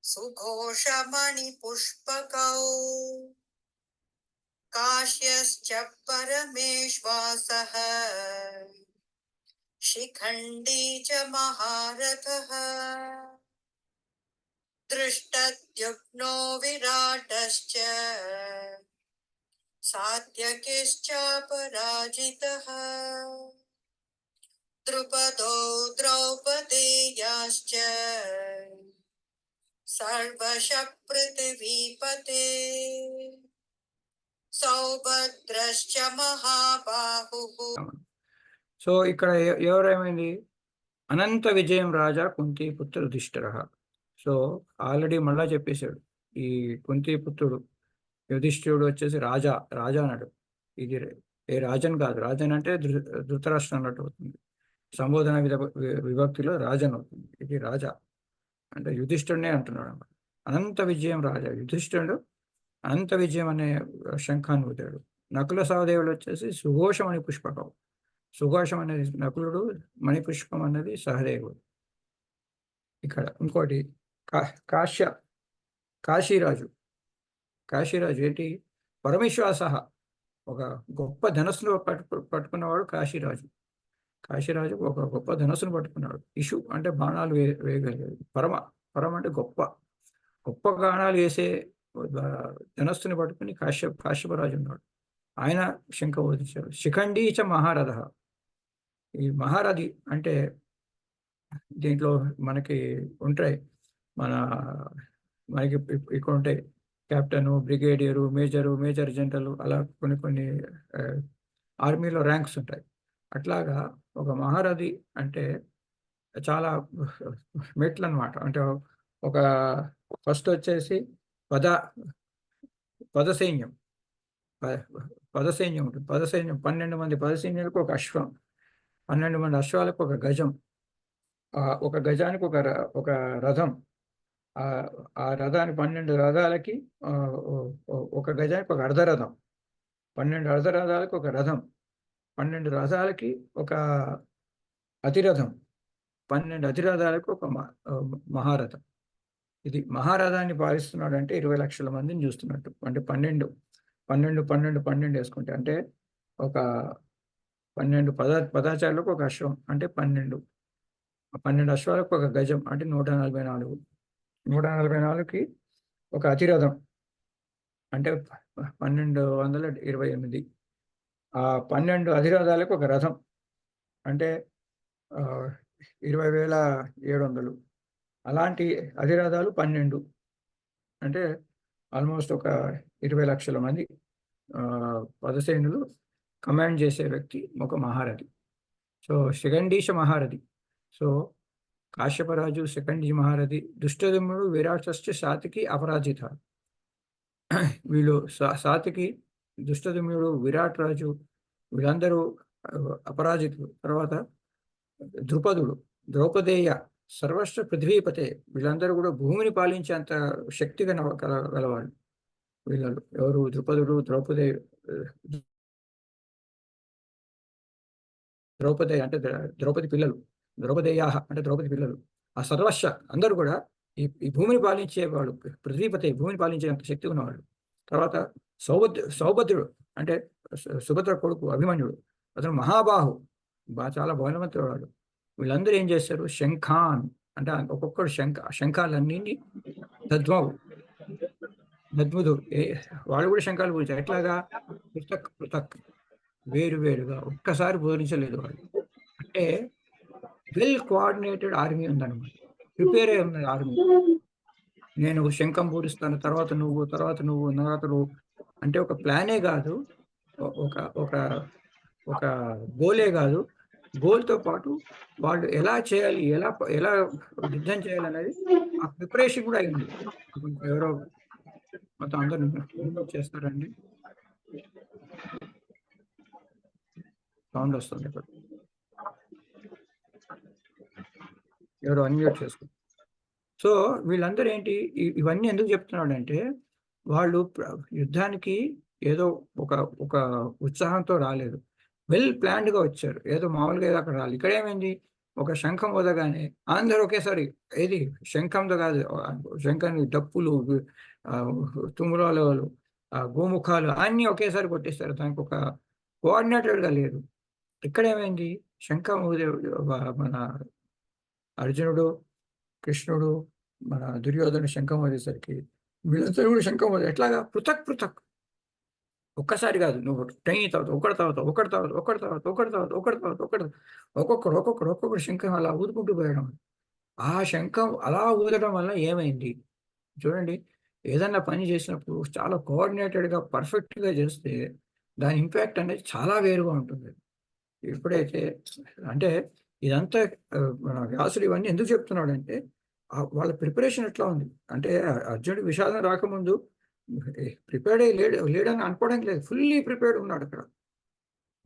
సుఘోషమణి పుష్పకౌ కాశ్యశ్చ పరమేశ్వాసః శిఖండీ చ మహారథః దృష్టద్యుమ్నో విరాటశ్చ సాత్యకిశ్చాపరాజితః ద్రుపదో ద్రౌపదేయాశ్చ సర్వశః పృథివీపతే సౌభద్రశ్చ మహాబాహుః. సో ఇక్కడ ఎవరేమైంది? అనంత విజయం రాజా కుంతీ పుత్ర యుధిష్ఠిరః. సో ఆల్రెడీ మళ్ళా చెప్పేశాడు. ఈ కుంతీ పుత్రుడు యుధిష్ఠిరుడు వచ్చేసి రాజా అన్నాడు. ఇది ఏ రాజన్ కాదు. రాజన్ అంటే ధృతరాష్ట్రం అన్నట్టు అవుతుంది. సంబోధన విభక్తిలో రాజన్ అవుతుంది. ఇది రాజా అంటే యుధిష్ఠుడినే అంటున్నాడు అన్నమాట. అనంత విజయం రాజా యుధిష్ఠిరుడు అనంత విజయం అనే శంఖాన్ని ఊదాడు. నకుల సహదేవుడు వచ్చేసి సుఘోషం అనే పుష్పకం. సుఘోషం అనేది నకులుడు, మణిపుష్పం అనేది సహదేవుడు. ఇక్కడ ఇంకోటి కాశీరాజు కాశీరాజు ఏంటి పరమవిశ్వాస, ఒక గొప్ప ధనస్సును పట్టుకున్నవాడు కాశీరాజు. కాశీరాజు ఒక గొప్ప ధనస్సును పట్టుకున్నాడు. ఇషు అంటే బాణాలు వేయగలిగాడు. పరమ అంటే గొప్ప బాణాలు వేసే ధనస్సుని పట్టుకుని కాశ్యపరాజు ఉన్నాడు. ఆయన శంఖ ఊదించాడు. శిఖండీచ మహారథ. ఈ మహారథి అంటే దీంట్లో మనకి ఉంటాయి, మనకి ఇక్కడ ఉంటాయి కెప్టెను, బ్రిగేడియరు, మేజర్ జనరల్, అలా కొన్ని ఆర్మీలో ర్యాంక్స్ ఉంటాయి. అట్లాగా ఒక మహారథి అంటే చాలా మెట్లు అన్నమాట. అంటే ఒక ఫస్ట్ వచ్చేసి పదసైన్యం ఉంటుంది. పదసైన్యం 12 మంది పదసైన్యాలకు ఒక అశ్వం, 12 మంది అశ్వాలకు ఒక గజం, ఒక గజానికి ఒక రథం, ఆ రథానికి 12 రథాలకి ఒక గజానికి ఒక అర్ధరథం, 12 అర్ధరథాలకు ఒక రథం, 12 రథాలకి ఒక అతిరథం, 12 అతిరథాలకు ఒక మహారథం. ఇది మహారథాన్ని పాలిస్తున్నాడు అంటే 20 లక్షల మందిని చూస్తున్నట్టు. అంటే 12 వేసుకుంటే అంటే ఒక 12 పదాచారులకు ఒక అశ్వం అంటే 12 అశ్వాలకు ఒక గజం అంటే 144, 144కి ఒక అతిరథం అంటే 1228. ఆ 12 అధిరథాలకు ఒక రథం అంటే 20,700. అలాంటి అధిరథాలు 12 అంటే ఆల్మోస్ట్ ఒక 20 లక్షల మంది పదసైనులు కమాండ్ చేసే వ్యక్తి ఒక మహారథి. సో శిఖండీశ మహారథి. సో కాశ్యపరాజు, శిఖండి మహారథి, దుష్టదుమ్నుడు, విరాటశ్చ సాతికి అపరాజిత. వీళ్ళు సాతికి, దుష్టదుమ్నుడు, విరాట్ రాజు వీళ్ళందరూ అపరాజితులు. తర్వాత ద్రుపదుడు, ద్రౌపదేయ, సర్వస్వ పృథ్వీపతే వీళ్ళందరూ కూడా భూమిని పాలించేంత శక్తి గలవాళ్ళు. వీళ్ళు ఎవరు? ద్రుపదుడు, ద్రౌపది అంటే ద్రౌపది పిల్లలు, ద్రౌపదేయా అంటే ద్రౌపది పిల్లలు. ఆ సర్వస్వ అందరూ కూడా ఈ భూమిని పాలించేవాడు, పృథ్వీపతే భూమిని పాలించేంత శక్తి ఉన్నవాడు. తర్వాత సౌభద్రుడు అంటే సుభద్ర కొడుకు అభిమన్యుడు, అతను మహాబాహు, చాలా బలవంతుడు వాడు. వీళ్ళందరూ ఏం చేస్తారు? శంఖాన్ అంటే ఒక్కొక్కడు శంఖాలన్నీ దద్ముదు వాళ్ళు కూడా శంఖాలు పూజారు. ఎట్లాగా? పృథక్ వేరుగా ఒక్కసారి బోధించలేదు వాళ్ళు. అంటే వెల్ కోఆర్డినేటెడ్ ఆర్మీ ఉందన్నమాట, ప్రిపేర్ అయి ఉన్నది ఆర్మీ. నేను శంఖం పూరిస్తాను, తర్వాత నువ్వు అంటే ఒక ప్లానే కాదు, ఒక గోలే కాదు, గోల్తో పాటు వాళ్ళు ఎలా చేయాలి, ఎలా యుద్ధం చేయాలి అనేది ఆ ప్రిపరేషన్ కూడా అయింది. ఎవరో మొత్తం అందరూ చేస్తారండి. సౌండ్ వస్తుంది ఇక్కడ, ఎవరో అన్మ్యూట్ చేసుకో. సో వీళ్ళందరూ ఏంటి, ఇవన్నీ ఎందుకు చెప్తున్నాడు అంటే వాళ్ళు యుద్ధానికి ఏదో ఒక ఉత్సాహంతో రాలేదు, వెల్ ప్లాన్డ్గా వచ్చారు. ఏదో మామూలుగా ఏదో అక్కడ రాలేదు. ఇక్కడ ఏమైంది? ఒక శంఖం వదగానే అందరూ ఒకేసారి, ఏది శంఖంతో కాదు, శంఖాన్ని డప్పులు, తుమ్మురాలు, గోముఖాలు అన్నీ ఒకేసారి కొట్టేస్తారు. దానికి ఒక కోఆర్డినేటెడ్గా లేదు. ఇక్కడ ఏమైంది? శంఖం మన అర్జునుడు, కృష్ణుడు, మన దుర్యోధను శంఖం వదేసరికి వీళ్ళందరూ కూడా శంఖం వదే. ఎట్లాగా? పృథక్ ఒక్కసారి కాదు, నువ్వు ట్రైన్ తర్వాత ఒక్కొక్కడు శంఖం అలా ఊదుకుంటూ పోయడం. ఆ శంఖం అలా ఊదడం వల్ల ఏమైంది చూడండి. ఏదన్నా పని చేసినప్పుడు చాలా కోఆర్డినేటెడ్గా పర్ఫెక్ట్గా చేస్తే దాని ఇంపాక్ట్ అనేది చాలా వేరుగా ఉంటుంది. ఎప్పుడైతే అంటే ఇదంతా మన వ్యాసుడు ఇవన్నీ ఎందుకు చెప్తున్నాడంటే వాళ్ళ ప్రిపరేషన్ ఎట్లా ఉంది అంటే, అర్జునుడి విషాదం రాకముందు ప్రిపేర్డ్ లేడని అనుకోవడానికి లేదు, ఫుల్లీ ప్రిపేర్డ్ ఉన్నాడు. అక్కడ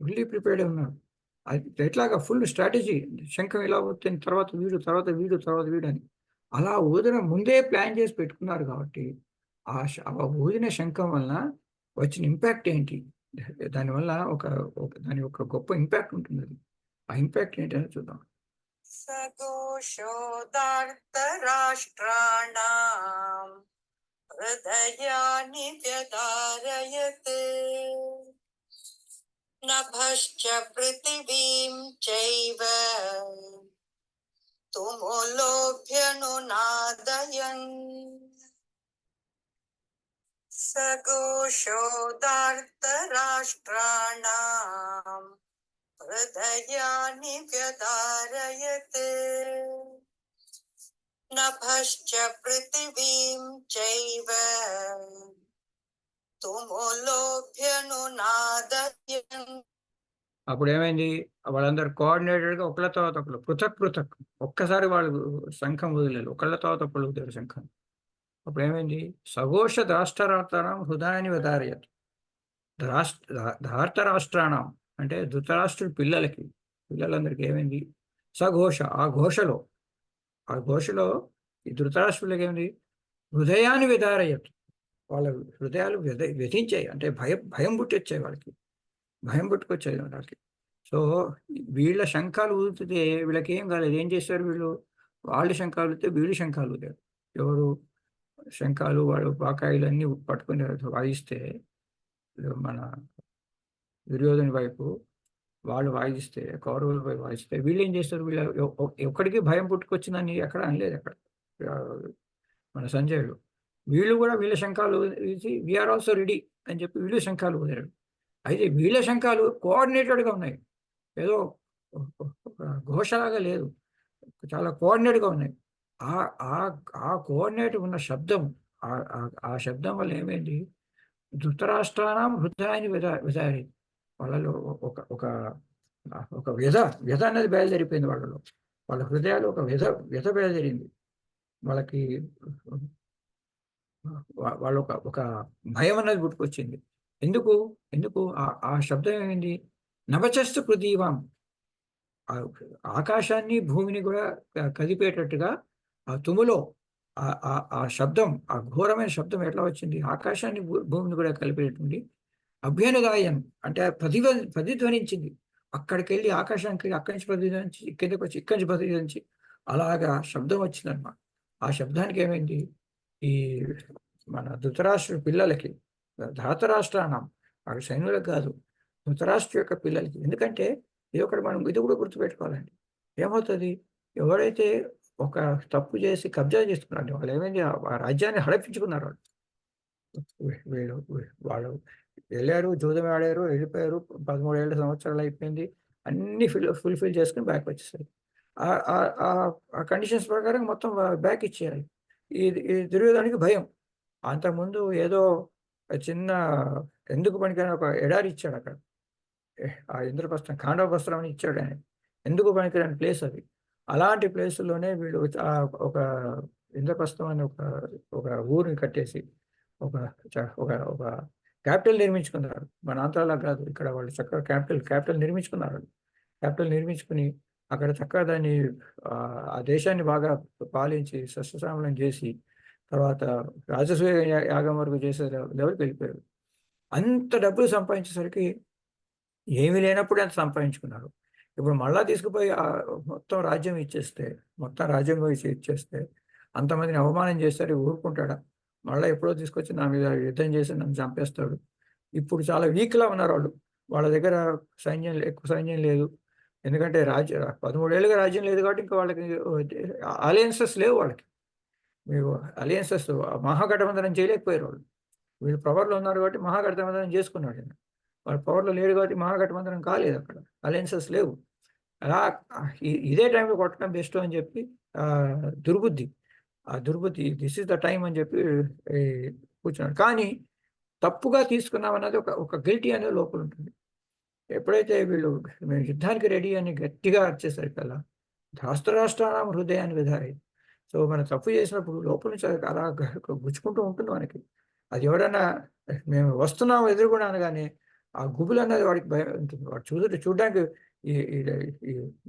ఫుల్లీ ప్రిపేర్డ్ ఉన్నాడు. అది ఎట్లాగా? Full strategy. శంఖం ఇలా వస్తుంది, తర్వాత వీడు అని అలా ఊదిన ముందే ప్లాన్ చేసి పెట్టుకున్నారు. కాబట్టి ఆ ఊదిన శంఖం వలన వచ్చిన ఇంపాక్ట్ ఏంటి, దానివల్ల దాని ఒక గొప్ప ఇంపాక్ట్ ఉంటుంది. అది ఆ ఇంపాక్ట్ ఏంటని చూద్దాం. సఘోషోదార్త రాష్ట్రాణాం हृदयानि व्यधारयत् नभश्च पृथिवीं चैव तुमुलोऽभ्यनुनादयन् सघोषोदार्तराष्ट्राणां हृदयानि व्यधारयत् नभश्च पृथिवीं चैव तुमुलोऽभ्यनुनादयन्. అప్పుడు ఏమైంది, వాళ్ళందరూ కోఆర్డినేటెడ్గా ఒకళ్ళ తర్వాత ఒకళ్ళు పృథక్ ఒక్కసారి వాళ్ళు శంఖం వదిలేదు, ఒకళ్ళ తర్వాత ఒకళ్ళు వదిలేరు శంఖం. అప్పుడు ఏమైంది, సఘోష రాష్ట్రార్థానం హృదయాన్ని విదారయత్. ధార్తరాష్ట్రాణం అంటే ధృతరాష్ట్రుడి పిల్లలందరికీ ఏమైంది, సఘోష ఆ ఘోషలో ఈ ధృతరాష్ట్రులకి ఏమైంది, హృదయాన్ని విదారయత్. వాళ్ళ హృదయాలు వ్యధించాయి, అంటే భయం పుట్టించాయి, భయం పుట్టుకొచ్చాయి వాళ్ళకి. సో వీళ్ళ శంఖాలు ఊదితే వీళ్ళకి ఏం కాలేదు. ఏం చేశారు వీళ్ళు, వాళ్ళు శంఖాలు ఊదితే వీళ్ళు శంఖాలు ఊదారు. ఎవరు శంఖాలు వాళ్ళు బాకాయిలు అన్నీ పట్టుకుని వాయిస్తే, మన దుర్యోధని వైపు వాళ్ళు వాయిస్తే, కౌరవుల వైపు వాయిస్తే వీళ్ళు ఏం చేస్తారు, వీళ్ళు ఒక్కడికి భయం పుట్టుకొచ్చిందని ఎక్కడ అనలేదు. అక్కడ మన సంజయుడు వీళ్ళు కూడా వీళ్ళ శంఖాలు ఊది వీఆర్ ఆల్సో రెడీ అని చెప్పి వీళ్ళు శంఖాలు ఊదారు. అయితే వీళ్ళ శంఖాలు కోఆర్డినేటెడ్గా ఉన్నాయి, ఏదో ఘోషలాగా లేదు, చాలా కోఆర్డినేట్గా ఉన్నాయి. ఆ కోఆర్డినేట్ ఉన్న శబ్దం, ఆ శబ్దం వల్ల ఏమైంది, ధృతరాష్ట్రానం హృదయాన్ని విదారి. వాళ్ళలో ఒక వ్యధ అనేది బయలుదేరిపోయింది వాళ్ళలో. వాళ్ళ హృదయాలు ఒక వ్యధ బయలుదేరింది. వాళ్ళకి వాళ్ళు ఒక భయం అనేది పుట్టుకొచ్చింది. ఎందుకు ఆ శబ్దం ఏమైంది, నభచస్తు పృథివాం, ఆకాశాన్ని భూమిని కూడా కదిపేటట్టుగా ఆ తుములో ఆ శబ్దం, ఆ ఘోరమైన శబ్దం ఎట్లా వచ్చింది, ఆకాశాన్ని భూమిని కూడా కలిపేటటువంటి అభ్యనుదాయం అంటే ప్రతిధ్వనించింది. అక్కడికి వెళ్ళి ఆకాశానికి, అక్కడి నుంచి ప్రతిధ్వనించి కిందకి వచ్చి, ఇక్కడి నుంచి ప్రతిధ్వనించి అలాగా శబ్దం వచ్చిందన్నమాట. ఆ శబ్దానికి ఏమైంది, ఈ మన ధృతరాష్ట్రుడి పిల్లలకి, ధాతరాష్ట్రానం వాడి సైన్యులకు కాదు, ధృతరాష్ట్ర యొక్క పిల్లలకి. ఎందుకంటే ఇది కూడా గుర్తుపెట్టుకోవాలండి. ఏమవుతుంది, ఎవరైతే ఒక తప్పు చేసి కబ్జా చేసుకున్నాడు, వాళ్ళు ఏమైంది, ఆ రాజ్యాన్ని హడపించుకున్నారు. వాళ్ళు వెళ్ళారు, జూదం ఆడారు, వెళ్ళిపోయారు, 13 సంవత్సరాలు అయిపోయింది, అన్ని ఫుల్ఫిల్ చేసుకుని బ్యాక్ వచ్చేసారు. ఆ కండిషన్స్ ప్రకారం మొత్తం బ్యాక్ ఇచ్చేయాలి. ఈ దుర్యోధనికి భయం. అంతకుముందు ఏదో చిన్న ఎందుకు పనికిరాని ఒక ఎడారి ఇచ్చాడు అక్కడ, ఆ ఇంద్రప్రస్థం, ఖాండవప్రస్థం అని ఇచ్చాడు ఆయన. ఎందుకు పనికిరాని ప్లేస్ అది. అలాంటి ప్లేసుల్లోనే వీళ్ళు ఒక ఇంద్రప్రస్థం అని ఒక ఊరిని కట్టేసి ఒక క్యాపిటల్ నిర్మించుకున్నారు. మన ఆంధ్రాలో కాదు, ఇక్కడ వాళ్ళు చక్కగా క్యాపిటల్ నిర్మించుకున్నారు. క్యాపిటల్ నిర్మించుకుని అక్కడ చక్కగా దాన్ని ఆ దేశాన్ని బాగా పాలించి సస్యశ్యామలం చేసి తర్వాత రాజసూయ యాగం వరకు చేసే లెవెల్కి వెళ్ళిపోయారు. అంత డబ్బులు సంపాదించేసరికి ఏమీ లేనప్పుడు అంత సంపాదించుకున్నారు. ఇప్పుడు మళ్ళా తీసుకుపోయి మొత్తం రాజ్యం ఇచ్చేస్తే అంతమందిని అవమానం చేస్తారు, ఊరుకుంటాడా? మళ్ళీ ఎప్పుడో తీసుకొచ్చి నా మీద యుద్ధం చేసి నన్ను చంపేస్తాడు. ఇప్పుడు చాలా వీక్లా ఉన్నారు వాళ్ళు. వాళ్ళ దగ్గర ఎక్కువ సైన్యం లేదు. ఎందుకంటే 13 ఏళ్ళుగా రాజ్యం లేదు కాబట్టి ఇంకా వాళ్ళకి అలయన్సెస్ లేవు. వాళ్ళకి మీరు అలయన్సెస్ మహాగఠబంధనం చేయలేకపోయారు వాళ్ళు. వీళ్ళు పవర్లో ఉన్నారు కాబట్టి మహాగఠబంధనం చేసుకున్నాడు. వాళ్ళ పవర్లో లేడు కాబట్టి మహాగఠబంధనం కాలేదు, అక్కడ అలయన్సెస్ లేవు. అలా ఇదే టైంలో కొట్టడం బెస్ట్ అని చెప్పి దుర్బుద్ధి దిస్ ఇస్ ద టైం అని చెప్పి కూర్చున్నాడు. కానీ తప్పుగా తీసుకున్నామన్నది ఒక గిల్టీ అనేది లోపల ఉంటుంది. ఎప్పుడైతే వీళ్ళు మేము యుద్ధానికి రెడీ అని గట్టిగా వచ్చేసరికల్లా ధాస్తరాష్ట్రానం హృదయాన్ని విధాయి. సో మనం తప్పు చేసినప్పుడు లోపల నుంచి అలా గుచ్చుకుంటూ ఉంటుంది మనకి. అది ఎవడన్నా మేము వస్తున్నాము ఎదురుగుండా అనగానే ఆ గుబులు అన్నది వాడికి భయం ఉంటుంది. వాడు చూడడానికి ఈ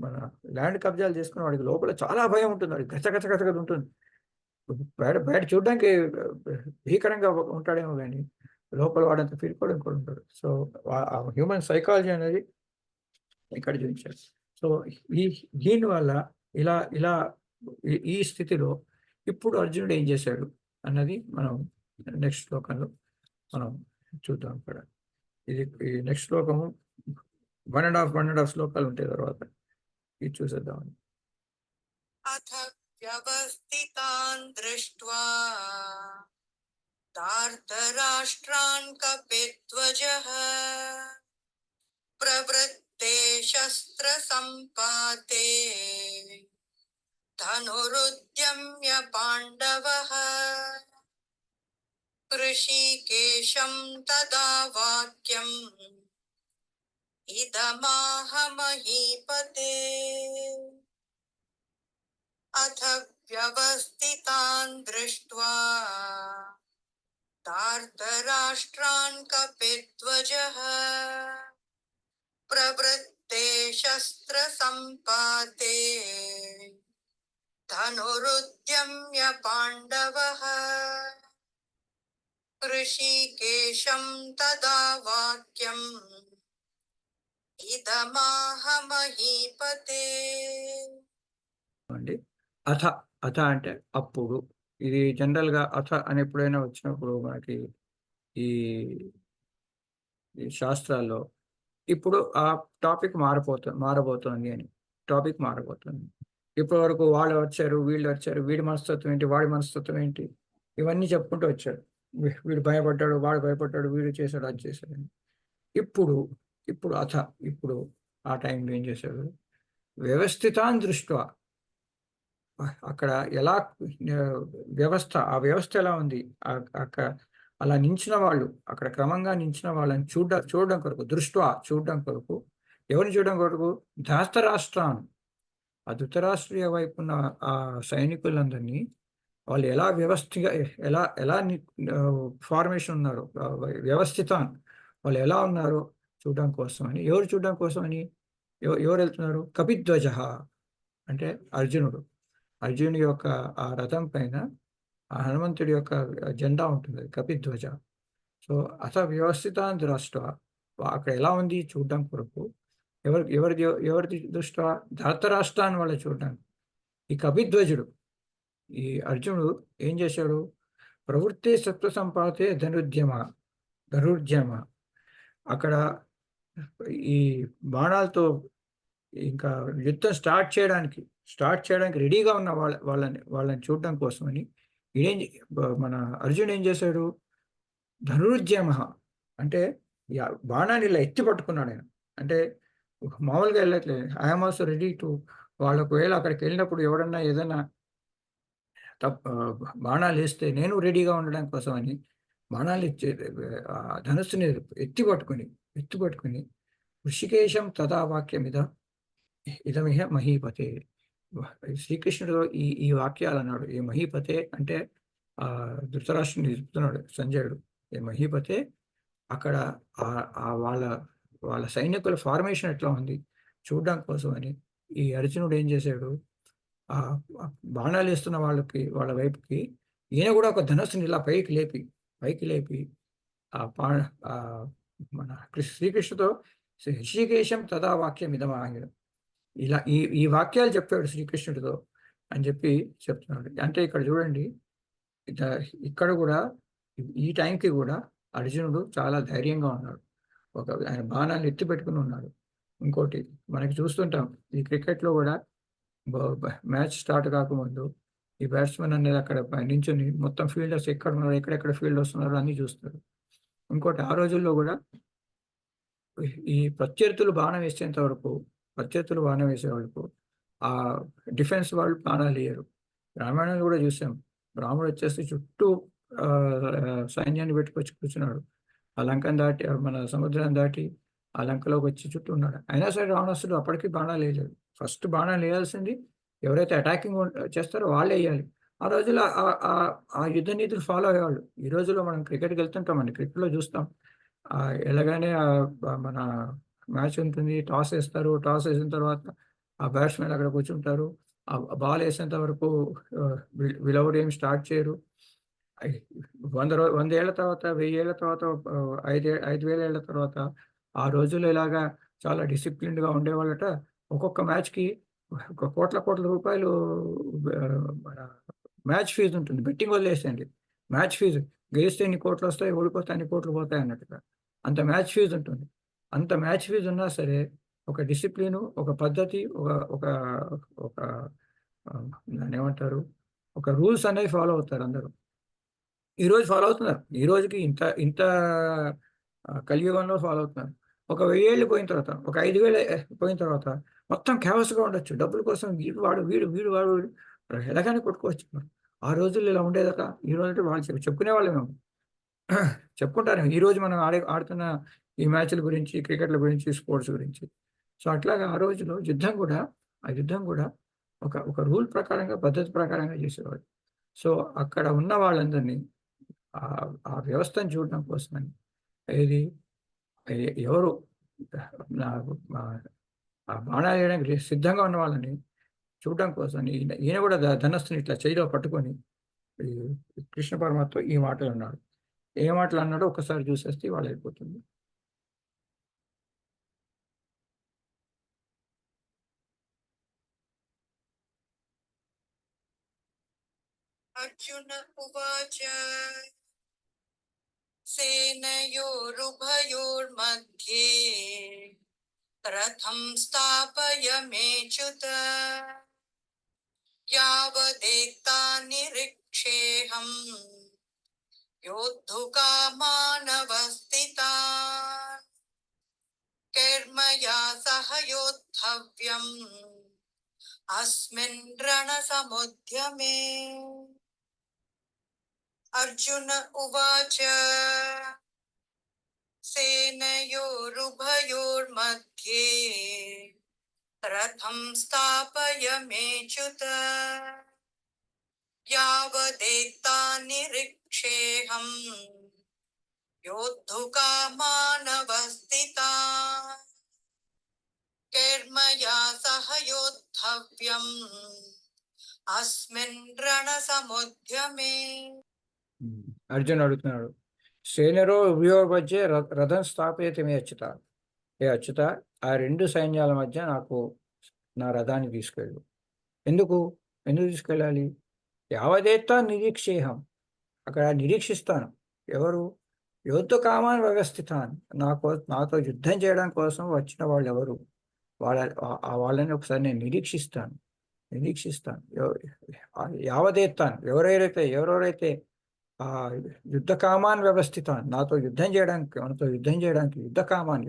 మన ల్యాండ్ కబ్జాలు చేసుకున్న వాడికి లోపల చాలా భయం ఉంటుంది. వాడికి గచ్చగచ్చ ఉంటుంది. బయట చూడడానికి భీకరంగా ఉంటాడేమో కానీ లోపల వాడంతా ఫీల్కోవడం కూడా ఉంటాడు. సో హ్యూమన్ సైకాలజీ అనేది ఇక్కడ చూపించారు. సో దీనివల్ల ఇలా ఈ స్థితిలో ఇప్పుడు అర్జునుడు ఏం చేశాడు అన్నది మనం నెక్స్ట్ శ్లోకంలో మనం చూద్దాం. ఇక్కడ ఇది ఈ నెక్స్ట్ శ్లోకము 1.5 శ్లోకాలు ఉంటాయి. తర్వాత ఇది చూసేద్దాం. अथ व्यवस्थितान् दृष्ट्वा धार्तराष्ट्रान् कपिध्वजः प्रवृत्ते शस्त्रसम्पाते धनुरुद्यम्य पाण्डवः ऋषिकेशं तदा वाक्यम् इदमाह महीपते अथ व्यवस्थितान् दृष्ट्वा धार्तराष्ट्रान् कपिध्वजः प्रवृत्ते शस्त्रसम्पाते धनुरुद्यम्य पाण्डवः ऋषिकेशं तदा वाक्यम् इदमाह महीपते. అండి అథ అథ అంటే అప్పుడు. ఇది జనరల్గా అథ అని ఎప్పుడైనా వచ్చినప్పుడు మనకి ఈ శాస్త్రాల్లో ఇప్పుడు ఆ టాపిక్ మారబోతోంది అని టాపిక్ మారబోతుంది. ఇప్పటి వరకు వాళ్ళు వచ్చారు, వీళ్ళు వచ్చారు, వీడి మనస్తత్వం ఏంటి, వాడి మనస్తత్వం ఏంటి, ఇవన్నీ చెప్పుకుంటూ వచ్చారు. వీడు భయపడ్డాడు, వాడు భయపడ్డాడు, వీడు చేశాడు, అది చేశాడు అని. ఇప్పుడు అథ ఇప్పుడు ఆ టైంలో ఏం చేశాడు, వ్యవస్థితాన్ దృష్ట్యా అక్కడ ఎలా వ్యవస్థ, ఆ వ్యవస్థ ఎలా ఉంది, అక్కడ అలా నించిన వాళ్ళు, అక్కడ క్రమంగా నించిన వాళ్ళని చూడడం కొరకు, దృష్ట్యా చూడడం కొరకు, ఎవరిని చూడడం కొరకు, ధార్తరాష్ట్రాన్ని, ఆ ధృతరాష్ట్రీయ వైపు ఉన్న ఆ సైనికులందరినీ వాళ్ళు ఎలా వ్యవస్థగా ఎలా ఫార్మేషన్ ఉన్నారు, వ్యవస్థితాన్ వాళ్ళు ఎలా ఉన్నారో చూడడం కోసమని. ఎవరు చూడడం కోసమని, ఎవరు వెళ్తున్నారు, కపిధ్వజ అంటే అర్జునుడి యొక్క ఆ రథం పైన ఆ హనుమంతుడి యొక్క జెండా ఉంటుంది, కపిధ్వజ. సో అథ వ్యవస్థితాన్ దృష్ట్యా అక్కడ ఎలా ఉంది చూడడం కొరకు, ఎవరిది దృష్ట్యా, ధార్తరాష్ట్రాన్ని వాళ్ళు చూడడానికి. ఈ కపిధ్వజుడు, ఈ అర్జునుడు ఏం చేశాడు, ప్రవృత్తి సత్వ సంపాతే ధనుర్జమ అక్కడ ఈ బాణాలతో ఇంకా యుద్ధం స్టార్ట్ చేయడానికి రెడీగా ఉన్న వాళ్ళని చూడడం కోసమని మన అర్జునుడు ఏం చేశాడు, ధనుర్జమ అంటే బాణాన్ని ఇలా ఎత్తి పట్టుకున్నాడు ఆయన. అంటే మామూలుగా వెళ్ళట్లేదు, ఐఎమ్ ఆల్సో రెడీ టు, వాళ్ళకు వేళ అక్కడికి వెళ్ళినప్పుడు ఎవడన్నా ఏదైనా బాణాలు వేస్తే నేను రెడీగా ఉండడం కోసం అని బాణాలు ధనుస్సుని ఎత్తి పట్టుకుని ఋషికేశం తదా వాక్యం ఇదమిహ మహీపతే. శ్రీకృష్ణుడు ఈ వాక్యాలు అన్నాడు. ఈ మహీపతే అంటే ధృతరాష్ట్రుని చెప్తున్నాడు సంజయుడు, ఈ మహీపతే అక్కడ వాళ్ళ సైనికుల ఫార్మేషన్ ఎట్లా ఉంది చూడడం కోసం అని ఈ అర్జునుడు ఏం చేశాడు, బాణాలు వేస్తున్న వాళ్ళ వైపుకి ఈయన కూడా ఒక ధనుస్సుని ఇలా పైకి లేపి మన శ్రీకృష్ణుతో ఋషికేశం తదా వాక్యం ఇదమాహిడం, ఇలా ఈ వాక్యాలు చెప్పాడు శ్రీకృష్ణుడితో అని చెప్పి చెప్తున్నాడు. అంటే ఇక్కడ చూడండి, ఇక్కడ కూడా ఈ టైంకి కూడా అర్జునుడు చాలా ధైర్యంగా ఉన్నాడు. ఆయన బాణాన్ని ఎత్తి పెట్టుకుని ఉన్నాడు. ఇంకోటి మనకి చూస్తుంటాం ఈ క్రికెట్లో కూడా, మ్యాచ్ స్టార్ట్ కాకముందు ఈ బ్యాట్స్మెన్ అనేది అక్కడ నించుని మొత్తం ఫీల్డర్స్ ఎక్కడ ఉన్నారు, ఎక్కడెక్కడ ఫీల్డ్ వస్తున్నారు అన్నీ చూస్తారు. ఇంకోటి ఆ రోజుల్లో కూడా ఈ ప్రత్యర్థులు బాణం వేసేంత వరకు, వేసే వరకు ఆ డిఫెన్స్ వాళ్ళు బాణాలు వేయరు. రామాయణాలు కూడా చూసాం, రాముడు వచ్చేసి చుట్టూ సైన్యాన్ని పెట్టుకొచ్చి కూర్చున్నాడు. ఆ లంకను దాటి, మన సముద్రాన్ని దాటి ఆ లంకలోకి వచ్చి చుట్టూ ఉన్నాడు. అయినా సరే రావణాసుడు అప్పటికి బాణాలు వేయలేదు. ఫస్ట్ బాణాలు వేయాల్సింది ఎవరైతే అటాకింగ్ చేస్తారో వాళ్ళే వేయాలి. ఆ రోజుల్లో ఆ యుద్ధ నీతులు ఫాలో అయ్యేవాళ్ళు. ఈ రోజుల్లో మనం క్రికెట్కి వెళ్తుంటామండి, క్రికెట్లో చూస్తాం ఎలాగైనా మన మ్యాచ్ ఉంటుంది, టాస్ వేస్తారు, టాస్ వేసిన తర్వాత ఆ బ్యాట్స్మెన్ అక్కడ కూర్చుంటారు, ఆ బాల్ వేసేంత వరకు వీళ్ళెవరు ఏం స్టార్ట్ చేయరు. 100 ఏళ్ల తర్వాత, 1000 ఏళ్ల తర్వాత, 5,000 ఏళ్ల తర్వాత ఆ రోజుల్లో ఇలాగా చాలా డిసిప్లిన్డ్గా ఉండేవాళ్ళట. ఒక్కొక్క మ్యాచ్కి కోట్ల రూపాయలు మన మ్యాచ్ ఫీజు ఉంటుంది. బెట్టింగ్ వదిలేసండి, మ్యాచ్ ఫీజు గెలిస్తే ఇన్ని కోట్లు వస్తాయి, ఓడిపోతే అన్ని కోట్లు పోతాయి అన్నట్టుగా. అంత మ్యాచ్ ఫీజు ఉంటుంది. అంత మ్యాచ్ ఫీజు ఉన్నా సరే ఒక డిసిప్లిను, ఒక పద్ధతి, ఒక ఒక ఒక దాన్ని ఏమంటారు, ఒక రూల్స్ అనేవి ఫాలో అవుతారు అందరూ. ఈరోజు ఫాలో అవుతున్నారు. ఈ రోజుకి ఇంత ఇంత కలియుగంలో ఫాలో అవుతున్నారు. ఒక 1000 ఏళ్ళు పోయిన తర్వాత, ఒక 5000 పోయిన తర్వాత మొత్తం క్యావస్గా ఉండొచ్చు. డబ్బుల కోసం వీడు వాడు వీడు వాడు ఎలాగైనా కొట్టుకోవచ్చు. ఆ రోజుల్లో ఇలా ఉండేదాకా ఈ రోజు వాళ్ళు చెప్పుకునేవాళ్ళు మేము. చెప్పుకుంటారు ఈ రోజు మనం ఆడుతున్న ఈ మ్యాచ్ల గురించి, క్రికెట్ల గురించి, స్పోర్ట్స్ గురించి. సో అట్లాగా ఆ రోజులో ఆ యుద్ధం కూడా ఒక రూల్ ప్రకారంగా, పద్ధతి ప్రకారంగా చేసేవాడు. సో అక్కడ ఉన్న వాళ్ళందరినీ ఆ వ్యవస్థను చూడడం కోసమని, ఏది ఎవరు ఆ బాణాలు వేయడానికి సిద్ధంగా ఉన్న వాళ్ళని చూడడం కోసం ఈయన కూడా ధనస్సుని ఇట్లా చేయిలో పట్టుకొని ఈ కృష్ణ పరమాత్మ ఈ మాటలు అన్నాడు. ఏ మాటలు అన్నాడో ఒకసారి చూసేస్తే వాళ్ళు అయిపోతుంది. అర్జున ఉవాచ సేనయోరుభయోర్मध्ये రథం స్థాపయమేచ్యుత యావదేక్తా నిరీక్షేహం యోద్ధుకామానవస్థితాన్ కర్మయా సహ యోద్ధవ్యం అస్మిన్ రణసముద్యమే. అర్జున ఉవాచ సేనయోరుభయోర్मध्ये రథం స్థాపయమేచ్యుత యావదేక్తా నిరీక్షేహం యోద్ధుకామానవస్థితాన్ కర్మయా సహ యోద్ధవ్యం అస్మిన్ రణసముద్యమే. అర్జున్ అడుగుతున్నాడు, సేనరో ఉభయోర్ మధ్య రథం స్థాపయతే మే అచ్యుత. ఏ అచ్యుత, ఆ 2 సైన్యాల మధ్య నాకు నా రథాన్ని తీసుకెళ్ళు. ఎందుకు తీసుకెళ్ళాలి? యావదేత్తా నిరీక్షేహం, అక్కడ నిరీక్షిస్తాను. ఎవరు? యోద్ధ కామాన్ వ్యవస్థితాన్, నాతో యుద్ధం చేయడం కోసం వచ్చిన వాళ్ళు ఎవరు, వాళ్ళని ఒకసారి నేను నిరీక్షిస్తాను. యావదేత్తాన్, ఎవరెవరైతే ఆ యుద్ధ కామాన్ వ్యవస్థితాన్, మనతో యుద్ధం చేయడానికి యుద్ధ కామాన్,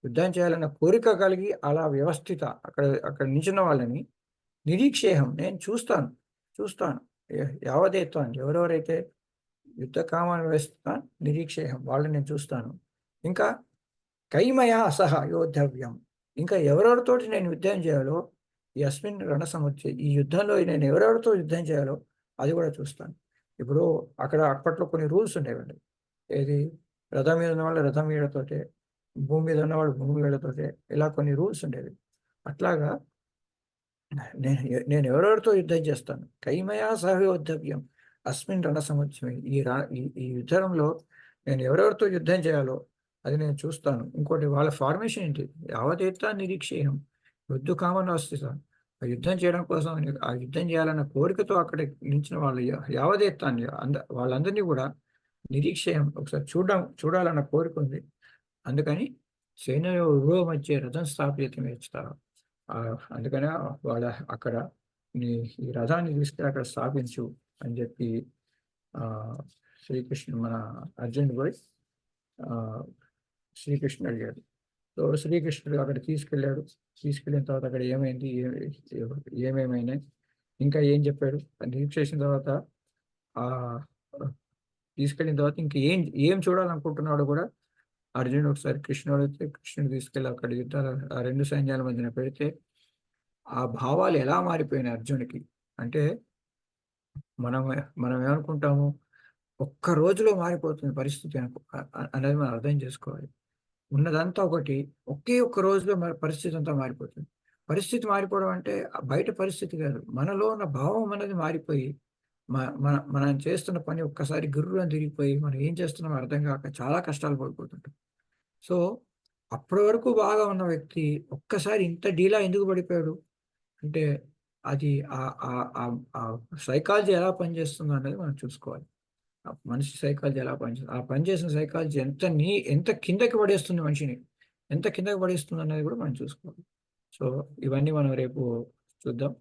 యుద్ధం చేయాలన్న కోరిక కలిగి అలా వ్యవస్థిత అక్కడ నిలిచిన వాళ్ళని నిరీక్షేహం, నేను చూస్తాను. యావదేత్తాన్, ఎవరెవరైతే యుద్ధ కామాన్ వ్యవస్థితాన్ నిరీక్షేహం, వాళ్ళని నేను చూస్తాను. ఇంకా కైమయా సహ యోద్ధవ్యం, ఇంకా ఎవరెవరితోటి నేను యుద్ధం చేయాలో, ఈ అస్మిన్ రణసముద్య, ఈ యుద్ధంలో నేను ఎవరెవరితో యుద్ధం చేయాలో అది కూడా చూస్తాను. ఇప్పుడు అప్పట్లో కొన్ని రూల్స్ ఉండేవండి. ఏది? రథం మీద ఉన్నవాళ్ళు రథం వీళ్ళతోటే, భూమి మీద ఉన్నవాళ్ళు భూమి వీళ్ళతోటే, ఇలా కొన్ని రూల్స్ ఉండేవి. అట్లాగా నేను ఎవరెవరితో యుద్ధం చేస్తాను. కైమయా సహయోద్ధవ్యం అస్మిన్ రణసముద్యమే, ఈ యుద్ధంలో నేను ఎవరెవరితో యుద్ధం చేయాలో అది నేను చూస్తాను. ఇంకోటి వాళ్ళ ఫార్మేషన్ ఏంటి? యావదేత్తా నిరీక్షేయం యుద్ధ కామన్ వస్తాను. ఆ యుద్ధం చేయడం కోసం, ఆ యుద్ధం చేయాలన్న కోరికతో అక్కడ నిలిచిన వాళ్ళు యావదేత్తాన్ని, వాళ్ళందరినీ కూడా నిరీక్షేయం ఒకసారి చూడాలన్న కోరిక ఉంది. అందుకని సేనలో ఉభయ మధ్య రథం స్థాపితం ఇస్తారు. అందుకనే వాళ్ళ అక్కడ ఈ రథాన్ని తీసుకెళ్ళి అక్కడ స్థాపించు అని చెప్పి శ్రీకృష్ణుడు, మన అర్జునుడు పోయి శ్రీకృష్ణుడు అడిగాడు. సో శ్రీకృష్ణుడు అక్కడ తీసుకెళ్ళిన తర్వాత అక్కడ ఏమైంది, ఏమేమైనాయి, ఇంకా ఏం చెప్పాడు నిరీక్షించిన తర్వాత, తీసుకెళ్ళిన తర్వాత ఇంకా ఏం చూడాలనుకుంటున్నాడు కూడా అర్జునుడు ఒకసారి కృష్ణుడు తీసుకెళ్ళి అక్కడ యుద్ధాలు ఆ 2 సైన్యాల మధ్యన పెడితే ఆ భావాలు ఎలా మారిపోయినాయి అర్జునుడికి అంటే, మనం ఏమనుకుంటాము, ఒక్క రోజులో మారిపోతుంది పరిస్థితి అనేది మనం అర్థం చేసుకోవాలి. ఉన్నదంతా ఒకే ఒక్క రోజులో పరిస్థితి అంతా మారిపోతుంది. పరిస్థితి మారిపోవడం అంటే బయట పరిస్థితి కాదు, మనలో ఉన్న భావం అనేది మారిపోయి మనం చేస్తున్న పని ఒక్కసారి గుర్రులను తిరిగిపోయి మనం ఏం చేస్తున్నామో అర్థం కాక చాలా కష్టాలు పడిపోతుంటాం. సో అప్పటి వరకు బాగా ఉన్న వ్యక్తి ఒక్కసారి ఇంత డీలా ఎందుకు పడిపోయాడు అంటే, అది ఆ సైకాలజీ ఎలా పనిచేస్తుందో అనేది మనం చూసుకోవాలి. ఆ మనిషి సైకాలజీ ఎలా పనిచేస్తుంది, ఆ పనిచేసిన సైకాలజీ ఎంత కిందకి పడేస్తుంది మనిషిని, ఎంత కిందకి పడేస్తుంది అనేది కూడా మనం చూసుకోవాలి. సో ఇవన్నీ మనం రేపు చూద్దాం.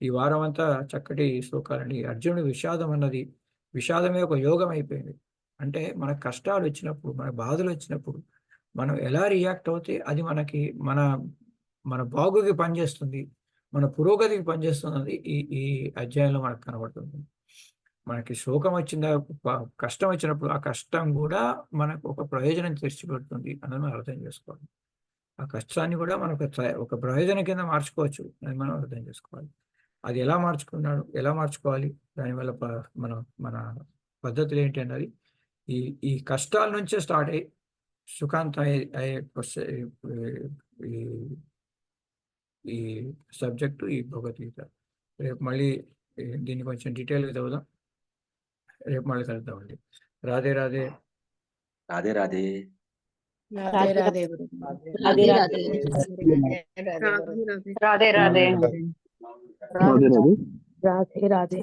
ఈ వారం అంతా చక్కటి శ్లోకాలండి. అర్జునుడి విషాదమే ఒక యోగం అయిపోయింది. అంటే మన కష్టాలు వచ్చినప్పుడు, మన బాధలు వచ్చినప్పుడు మనం ఎలా రియాక్ట్ అవుతే అది మనకి మన బాగుకి పనిచేస్తుంది, మన పురోగతికి పనిచేస్తుంది. ఈ అధ్యాయంలో మనకు కనబడుతుంది. మనకి శోకం వచ్చిందా, కష్టం వచ్చినప్పుడు ఆ కష్టం కూడా మనకు ఒక ప్రయోజనం తెచ్చిపెడుతుంది అన్నది మనం అర్థం చేసుకోవాలి. ఆ కష్టాన్ని కూడా మనకు ఒక ప్రయోజనం కింద మార్చుకోవచ్చు అని మనం అర్థం చేసుకోవాలి. అది ఎలా మార్చుకోవాలి, దానివల్ల మన పద్ధతులు ఏంటి అన్నది ఈ కష్టాల నుంచే స్టార్ట్ అయ్యి సుఖాంతం అయ్యే ఈ సబ్జెక్టు, ఈ భగవద్గీత. రేపు మళ్ళీ దీన్ని కొంచెం డీటెయిల్గా చదువుదాం. రేపు మళ్ళీ కలుద్దామండి. రాధే రాధే. రాధే రాధే. రాధే రాధే. రాధే రాధే. రాధే రాధే. రాధే రాధే. రాధే రాధే.